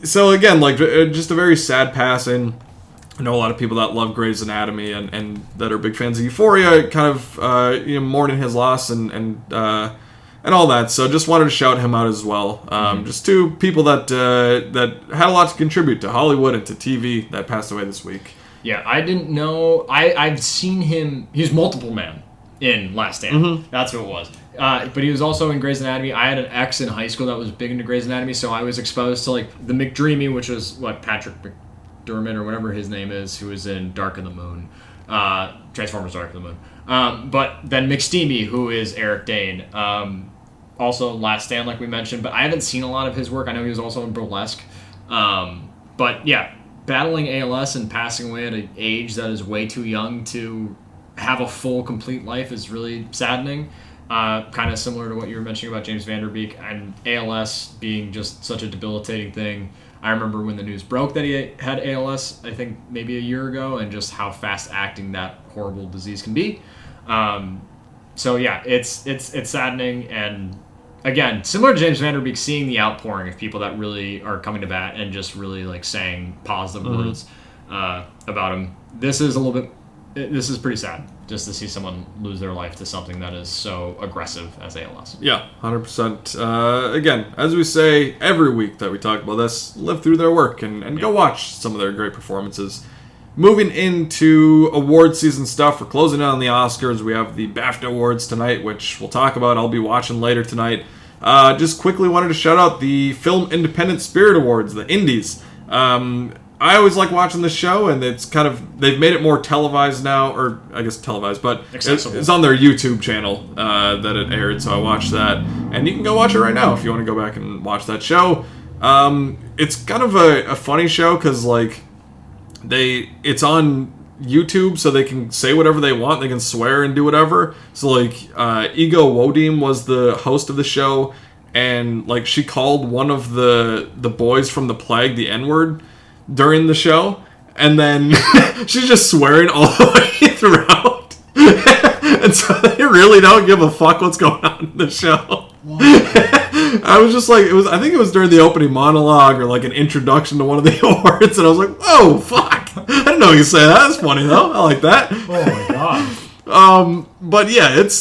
S1: So again, like, just a very sad passing. I know a lot of people that love Grey's Anatomy and that are big fans of Euphoria, kind of mourning his loss and all that. So just wanted to shout him out as well. Just two people that had a lot to contribute to Hollywood and to TV that passed away this week.
S2: Yeah, I didn't know. I've seen him. He's multiple man in Last Stand. That's what it was. But he was also in Grey's Anatomy. I had an ex in high school that was big into Grey's Anatomy, so I was exposed to like the McDreamy, which was Patrick McDermott or whatever his name is, who was in Dark of the Moon, Transformers: Dark of the Moon. But then McSteamy, who is Eric Dane, also Last Stand, like we mentioned. But I haven't seen a lot of his work. I know he was also in Burlesque. But yeah. Battling ALS and passing away at an age that is way too young to have a full, complete life is really saddening. Kind of similar to what you were mentioning about James Van Der Beek and ALS being just such a debilitating thing. I remember when the news broke that he had ALS, I think maybe a year ago, and just how fast-acting that horrible disease can be. So yeah, it's saddening, and again, similar to James Van Der Beek, seeing the outpouring of people that really are coming to bat and just really like saying positive words about him. This is pretty sad, just to see someone lose their life to something that is so aggressive as ALS.
S1: Yeah, 100%. Again, as we say every week that we talk about this, live through their work and go watch some of their great performances. Moving into award season stuff, we're closing in on the Oscars. We have the BAFTA Awards tonight, which we'll talk about. I'll be watching later tonight. Just quickly wanted to shout out the Film Independent Spirit Awards, the Indies. I always like watching this show, and it's kind of, they've made it more televised now, or I guess televised, but it's on their YouTube channel that it aired, so I watched that. And you can go watch it right now if you want to go back and watch that show. It's kind of a funny show, because like, it's on YouTube, so they can say whatever they want. They can swear and do whatever. So like, Ego Wodim was the host of the show, and like she called one of the boys from The Plague the N-word during the show, and then she's just swearing all the way throughout. And so they really don't give a fuck what's going on in the show. I was just like, I think it was during the opening monologue or like an introduction to one of the awards, and I was like, whoa, fuck. I didn't know you could say that. That's funny though. I like that.
S2: Oh my god.
S1: But yeah, it's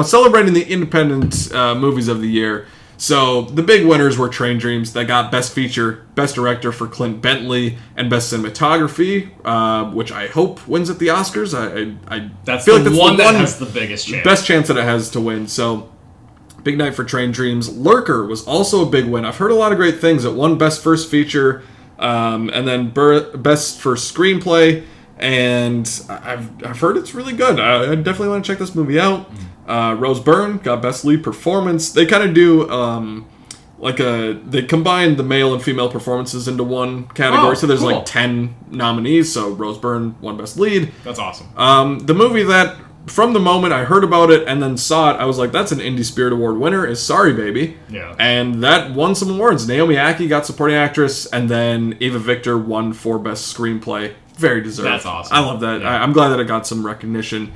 S1: celebrating the independent movies of the year. So the big winners were Train Dreams, that got Best Feature, Best Director for Clint Bentley, and Best Cinematography, which I hope wins at the Oscars. I feel like that's the one that
S2: has the biggest chance.
S1: Best chance that it has to win. So big night for Train Dreams. Lurker was also a big win. I've heard a lot of great things. It won Best First Feature, and then Best First Screenplay, and I've heard it's really good. I definitely want to check this movie out. Rose Byrne got Best Lead Performance. They kind of do they combine the male and female performances into one category. So there's
S2: cool.
S1: like 10 nominees. So Rose Byrne won Best Lead.
S2: That's awesome.
S1: The movie that, from the moment I heard about it and then saw it, I was like, that's an Indie Spirit Award winner, is Sorry Baby.
S2: Yeah.
S1: And that won some awards. Naomi Ackie got Supporting Actress, and then Eva Victor won for Best Screenplay. Very deserved.
S2: That's awesome.
S1: I love that.
S2: Yeah.
S1: I'm glad that it got some recognition.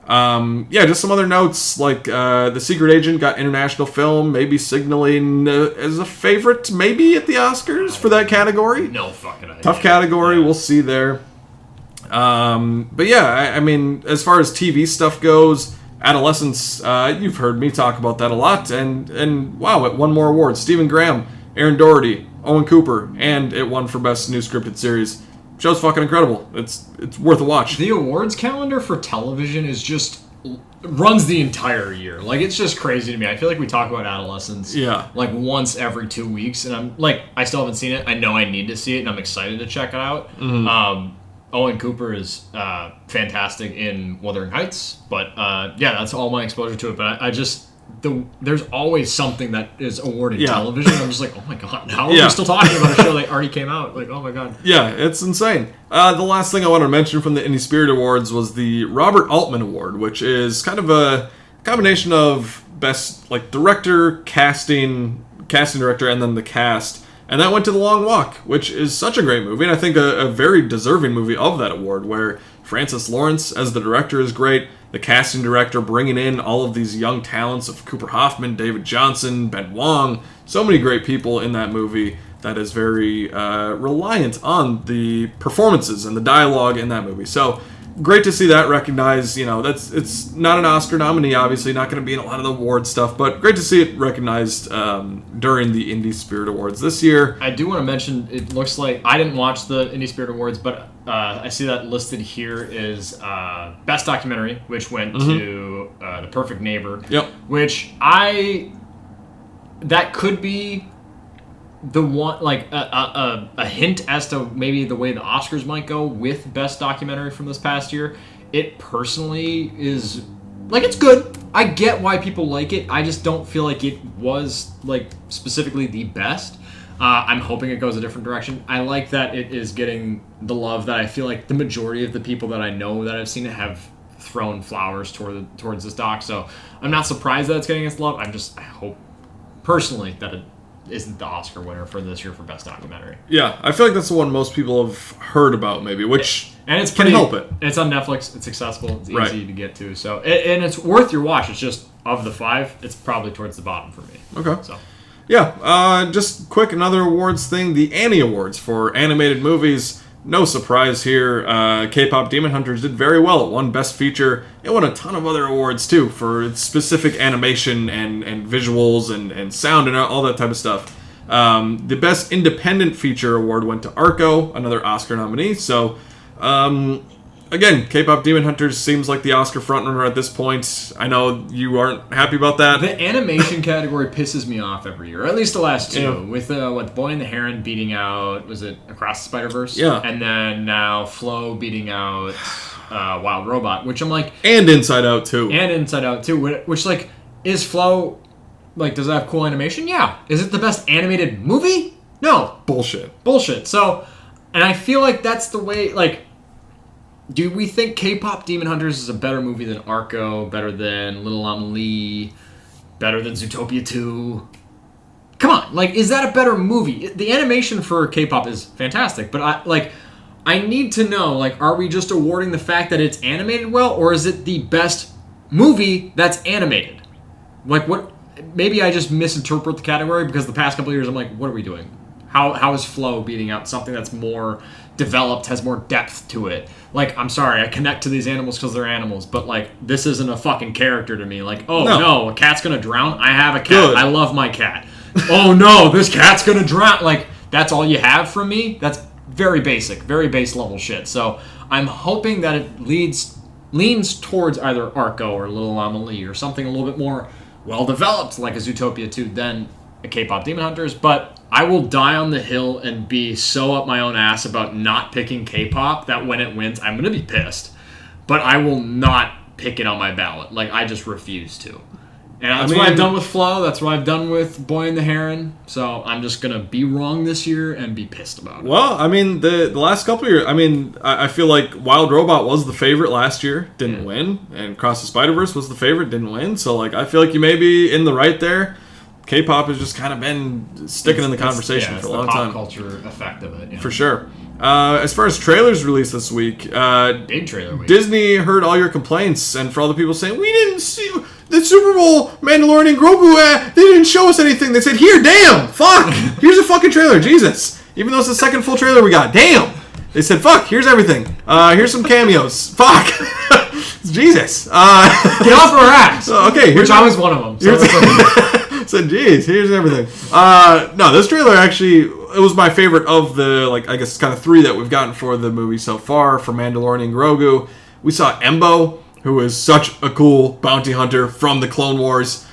S1: Just some other notes, like The Secret Agent got International Film, maybe signaling as a favorite, maybe at the Oscars for that category.
S2: No fucking idea.
S1: Tough category, we'll see there. But yeah, I mean, as far as TV stuff goes, Adolescence, you've heard me talk about that a lot, and wow, it won more awards. Stephen Graham, Aaron Doherty, Owen Cooper, and it won for Best New Scripted Series. Show's fucking incredible. It's worth a watch.
S2: The awards calendar for television is just runs the entire year. Like, it's just crazy to me. I feel like we talk about Adolescence like once every 2 weeks, and I'm like, I still haven't seen it. I know I need to see it, and I'm excited to check it out. Mm-hmm. Owen Cooper is fantastic in Wuthering Heights, but that's all my exposure to it. But there's always something that is awarded television. I'm just like, oh my god, how are we still talking about a show that already came out? Like, oh my god.
S1: Yeah, it's insane. The last thing I want to mention from the Indie Spirit Awards was the Robert Altman Award, which is kind of a combination of best director, casting director, and then the cast. And that went to The Long Walk, which is such a great movie, and I think a very deserving movie of that award, where Francis Lawrence as the director is great, the casting director bringing in all of these young talents of Cooper Hoffman, David Johnson, Ben Wong, so many great people in that movie that is very reliant on the performances and the dialogue in that movie. So great to see that recognized. It's not an Oscar nominee, obviously, not going to be in a lot of the award stuff, but great to see it recognized during the Indie Spirit Awards this year.
S2: I do want to mention, it looks like, I didn't watch the Indie Spirit Awards, but I see that listed here is Best Documentary, which went to The Perfect Neighbor.
S1: Yep.
S2: Which that could be the one, a hint as to maybe the way the Oscars might go with Best Documentary from this past year. It personally is, it's good. I get why people like it. I just don't feel like it was, specifically the best. I'm hoping it goes a different direction. I like that it is getting the love that I feel like the majority of the people that I know that I've seen it have thrown flowers towards this doc. So I'm not surprised that it's getting its love. I hope personally that it isn't the Oscar winner for this year for Best Documentary.
S1: Yeah, I feel like that's the one most people have heard about, maybe, which
S2: and it's
S1: can help it.
S2: It's on Netflix. It's accessible. It's easy to get to. So and it's worth your watch. It's just, of the 5, it's probably towards the bottom for me.
S1: Okay.
S2: So.
S1: Yeah, just quick, another awards thing. The Annie Awards for animated movies. No surprise here. K-Pop Demon Hunters did very well. It won Best Feature. It won a ton of other awards, too, for its specific animation and visuals and sound and all that type of stuff. The Best Independent Feature Award went to Arco, another Oscar nominee. So, again, K-Pop Demon Hunters seems like the Oscar frontrunner at this point. I know you aren't happy about that.
S2: The animation category pisses me off every year, or at least the last 2. With Boy and the Heron beating out, was it Across the Spider-Verse?
S1: Yeah.
S2: And then now Flow beating out Wild Robot, which I'm like...
S1: And Inside Out, too.
S2: Which, is Flow... does it have cool animation? Yeah. Is it the best animated movie? No. Bullshit. So, and I feel like that's the way, do we think K-Pop Demon Hunters is a better movie than Arco, better than Little Amelie, better than Zootopia 2? Come on, is that a better movie? The animation for K-Pop is fantastic, but I need to know, are we just awarding the fact that it's animated well, or is it the best movie that's animated? What? Maybe I just misinterpret the category, because the past couple of years I'm like, what are we doing? How is Flow beating out something that's more developed, has more depth to it? I'm sorry, I connect to these animals because they're animals, but this isn't a fucking character to me. No, a cat's gonna drown? I have a cat. Good. I love my cat. Oh no, this cat's gonna drown. That's all you have from me? That's very basic, very base level shit. So I'm hoping that it leans towards either Arco or Little Amelie or something a little bit more well-developed, like a Zootopia 2, than a K-Pop Demon Hunters, but I will die on the hill and be so up my own ass about not picking K-Pop that when it wins, I'm going to be pissed. But I will not pick it on my ballot. I just refuse to. And that's what I've done with Flow. That's what I've done with Boy and the Heron. So I'm just going to be wrong this year and be pissed about it.
S1: Well, the last couple of years, I feel like Wild Robot was the favorite last year, didn't win. And Cross the Spider-Verse was the favorite, didn't win. So, I feel like you may be in the right there. K-pop has just kind of been sticking in the conversation for a long time.
S2: It's the pop culture effect of it. Yeah.
S1: For sure. As far as trailers released this week,
S2: big trailer week.
S1: Disney heard all your complaints, and for all the people saying, we didn't see the Super Bowl Mandalorian and Grogu, they didn't show us anything. They said, here, damn, fuck, here's a fucking trailer, Jesus. Even though it's the second full trailer we got, damn. They said, fuck, here's everything. Here's some cameos. Fuck. Jesus. Get
S2: off our ass.
S1: Okay.
S2: Which I was one of them. So
S1: said, geez, here's everything. No, this trailer actually, it was my favorite of the, I guess, kind of 3 that we've gotten for the movie so far, for Mandalorian and Grogu. We saw Embo, who is such a cool bounty hunter from the Clone Wars.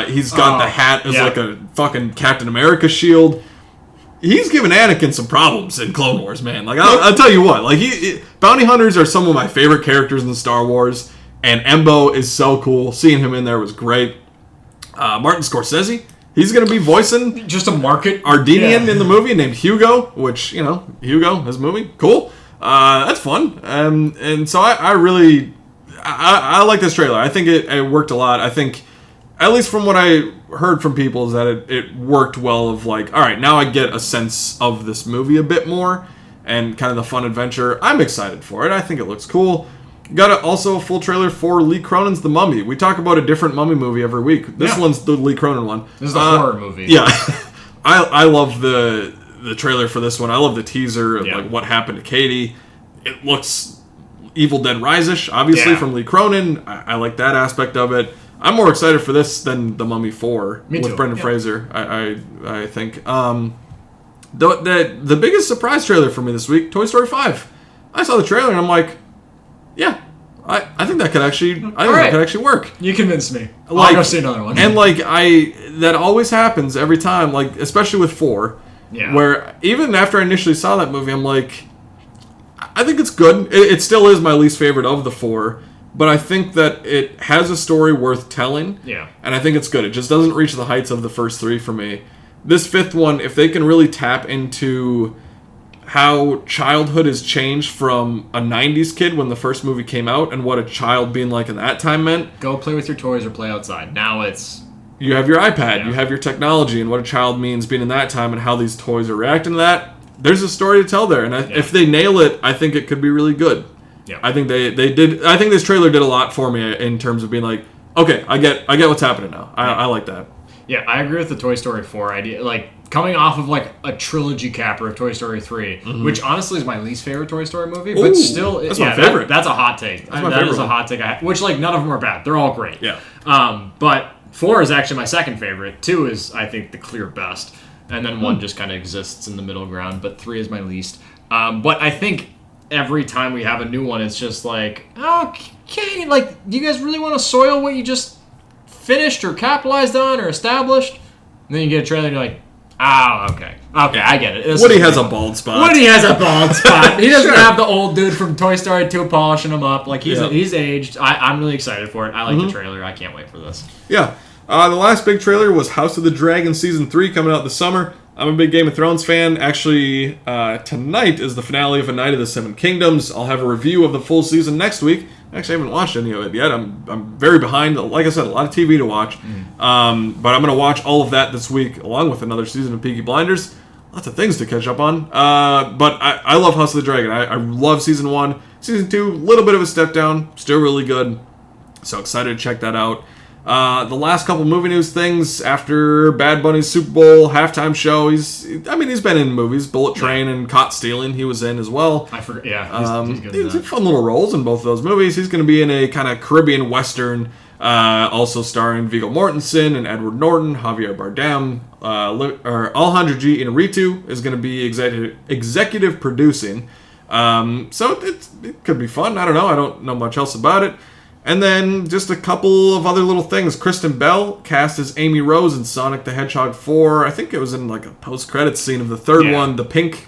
S1: He's got the hat as a fucking Captain America shield. He's given Anakin some problems in Clone Wars, man. I'll tell you what, bounty hunters are some of my favorite characters in Star Wars, and Embo is so cool. Seeing him in there was great. Martin Scorsese. He's going to be voicing
S2: just a market
S1: Ardenian in the movie named Hugo, which, Hugo, his movie. Cool. That's fun. And so I really like this trailer. I think it worked a lot. I think, at least from what I heard from people, is that it worked well of like, all right, now I get a sense of this movie a bit more and kind of the fun adventure. I'm excited for it. I think it looks cool. Got also a full trailer for Lee Cronin's The Mummy. We talk about a different Mummy movie every week. This one's the Lee Cronin one.
S2: This is the horror movie.
S1: Yeah. I love the trailer for this one. I love the teaser of like what happened to Katie. It looks Evil Dead Rise-ish, obviously, from Lee Cronin. I like that aspect of it. I'm more excited for this than The Mummy 4 with Brendan Fraser, I think. The biggest surprise trailer for me this week, Toy Story 5. I saw the trailer and I'm like, yeah, I think that could actually that could actually work.
S2: You convinced me. I'll go see another one.
S1: And that always happens every time, like especially with 4. Yeah. Where even after I initially saw that movie, I'm like, I think it's good. It still is my least favorite of the 4, but I think that it has a story worth telling. Yeah. And I think it's good. It just doesn't reach the heights of the first 3 for me. This 5th one, if they can really tap into how childhood has changed from a 90s kid when the first movie came out and what a child being like in that time meant.
S2: Go play with your toys or play outside. Now it's...
S1: You have your iPad, you have your technology, and what a child means being in that time and how these toys are reacting to that. There's a story to tell there, and if they nail it, I think it could be really good. Yeah. I think they did. I think this trailer did a lot for me in terms of being like, okay, I get what's happening now. I like that.
S2: Yeah, I agree with the Toy Story 4 idea. Like, coming off of, like, a trilogy capper of Toy Story 3, which honestly is my least favorite Toy Story movie, but still...
S1: That's my favorite.
S2: That's a hot take. That is a hot take. Which, like, none of them are bad. They're all great.
S1: Yeah.
S2: But 4 is actually my second favorite. 2 is, I think, the clear best. And then 1 just kind of exists in the middle ground, but 3 is my least. But I think every time we have a new one, it's just like, okay, like, do you guys really want to soil what you just finished or capitalized on or established? And then you get a trailer and you're like, okay, I get it.
S1: Woody has a bald spot.
S2: He doesn't have the old dude from Toy Story 2 polishing him up. Like, he's aged. I'm really excited for it. I like the trailer. I can't wait for this.
S1: Yeah. The last big trailer was House of the Dragon Season 3 coming out this summer. I'm a big Game of Thrones fan. Actually, tonight is the finale of A Night of the Seven Kingdoms. I'll have a review of the full season next week. Actually, I haven't watched any of it yet. I'm very behind. Like I said, a lot of TV to watch. But I'm going to watch all of that this week, along with another season of Peaky Blinders. Lots of things to catch up on. But I love House of the Dragon. I love Season 1. Season 2, a little bit of a step down. Still really good. So excited to check that out. The last couple movie news things after Bad Bunny's Super Bowl halftime show. He's been in movies. Bullet Train and Caught Stealing, he was in as well.
S2: I forgot. Yeah, he's good.
S1: He's fun little roles in both of those movies. He's going to be in a kind of Caribbean Western, also starring Viggo Mortensen and Edward Norton, Javier Bardem. Alejandro G. Inarritu is going to be executive producing. So it could be fun. I don't know. I don't know much else about it. And then just a couple of other little things. Kristen Bell cast as Amy Rose in Sonic the Hedgehog 4. I think it was in like a post-credits scene of the third one, the pink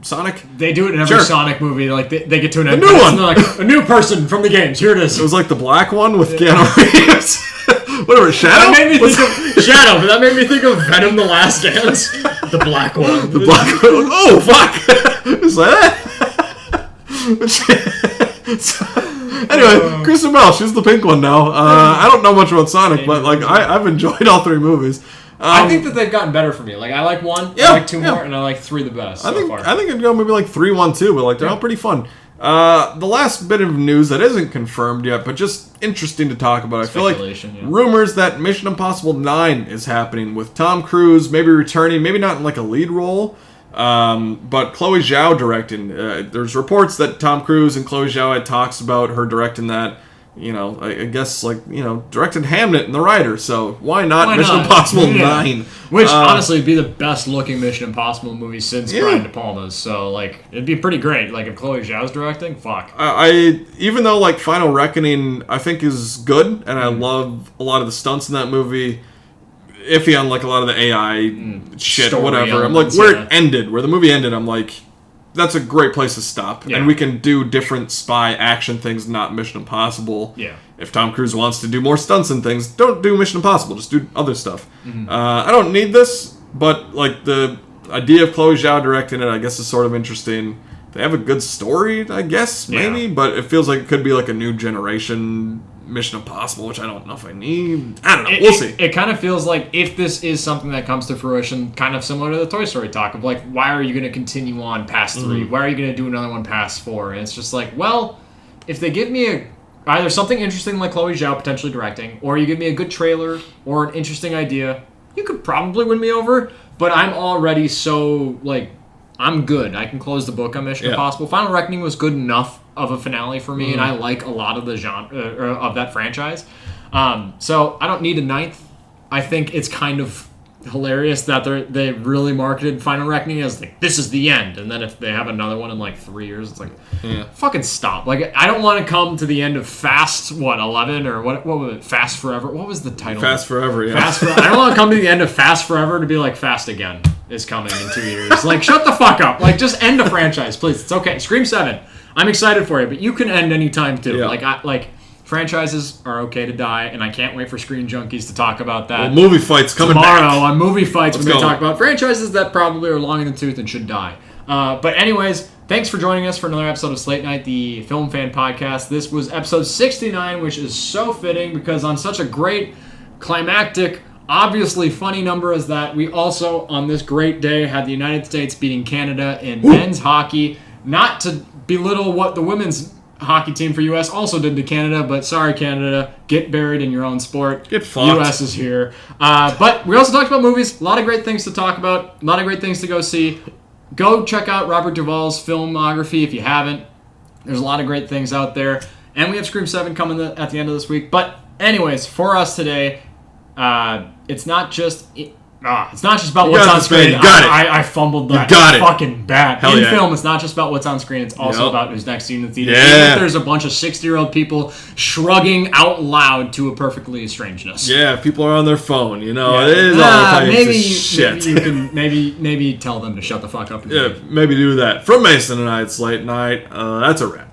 S1: Sonic.
S2: They do it in every Sonic movie. Like they get to an end.
S1: The new one.
S2: And they're like, a new person from the games. Here it is.
S1: It was like the black one with Keanu Reeves. Whatever, Shadow?
S2: That made me think of Shadow, but that made me think of Venom: The Last Dance. The black one.
S1: The black one. Oh, fuck. Is that? Anyway, Kristen Bell, she's the pink one now. I don't know much about Sonic, but like I've enjoyed all 3 movies.
S2: I think that they've gotten better for me. Like I like 1, I like 2 more, and I like 3 the best
S1: I think
S2: far.
S1: I think it'd go maybe like 3, 1, 2, but like they're all pretty fun. The last bit of news that isn't confirmed yet, but just interesting to talk about. I feel like rumors that Mission Impossible 9 is happening with Tom Cruise maybe returning, maybe not in like a lead role. But Chloe Zhao directing. There's reports that Tom Cruise and Chloe Zhao had talks about her directing that. You know, I guess directed Hamnet and The Rider. So why not Mission Impossible 9?
S2: Which honestly would be the best looking Mission Impossible movie since Brian De Palma's. So like it'd be pretty great. Like if Chloe Zhao's directing, fuck.
S1: I even though like Final Reckoning I think is good and I love a lot of the stunts in that movie. Iffy on like a lot of the AI shit, whatever. I'm like, where the movie ended, I'm like, that's a great place to stop.
S2: Yeah.
S1: And we can do different spy action things, not Mission Impossible.
S2: Yeah.
S1: If Tom Cruise wants to do more stunts and things, don't do Mission Impossible. Just do other stuff.
S2: Mm-hmm.
S1: I don't need this, but like the idea of Chloe Zhao directing it, I guess, is sort of interesting. They have a good story, I guess, maybe, but it feels like it could be like a new generation Mission Impossible, which I don't know if I need. I don't know. We'll see.
S2: It kind of feels like if this is something that comes to fruition, kind of similar to the Toy Story talk of like, why are you going to continue on past 3? Why are you going to do another one past 4? And it's just like, well, if they give me either something interesting like Chloe Zhao potentially directing, or you give me a good trailer or an interesting idea, you could probably win me over. But I'm already so like, I'm good. I can close the book on Mission Impossible. Final Reckoning was good enough of a finale for me, and I like a lot of the genre of that franchise. So I don't need a 9th. I think it's kind of hilarious that they really marketed Final Reckoning as like, this is the end, and then if they have another one in like 3 years, it's like, fucking stop. Like, I don't want to come to the end of Fast 11 or what was it? Fast Forever. What was the title?
S1: Fast Forever. Yeah.
S2: I don't want to come to the end of Fast Forever to be like, Fast Again is coming in 2 years. Like, shut the fuck up. Like, just end the franchise, please. It's okay. Scream 7. I'm excited for you, but you can end any time too. Yeah. Franchises are okay to die, and I can't wait for Screen Junkies to talk about that.
S1: Well, movie fights coming
S2: tomorrow
S1: back.
S2: On Movie Fights. We're going to talk about franchises that probably are long in the tooth and should die. But anyways, thanks for joining us for another episode of Slate Night, the Film Fan Podcast. This was episode 69, which is so fitting because on such a great, climactic, obviously funny number as that, we also, on this great day, had the United States beating Canada in men's hockey. Not to belittle what the women's hockey team for U.S. also did to Canada, but sorry, Canada, get buried in your own sport.
S1: Get fucked.
S2: U.S. is here. But we also talked about movies. A lot of great things to talk about. A lot of great things to go see. Go check out Robert Duvall's filmography if you haven't. There's a lot of great things out there. And we have Scream 7 coming at the end of this week. But anyways, for us today, it's not just about what's on screen. I fumbled that fucking bad. In film, it's not just about what's on screen. It's also about who's next to you in the theater.
S1: Yeah.
S2: Even if there's a bunch of 60-year-old people shrugging out loud to a perfectly strangeness.
S1: Yeah, people are on their phone. It is all shit.
S2: Maybe you can maybe tell them to shut the fuck up.
S1: Maybe do that. From Mason and I, it's Late Night. That's a wrap.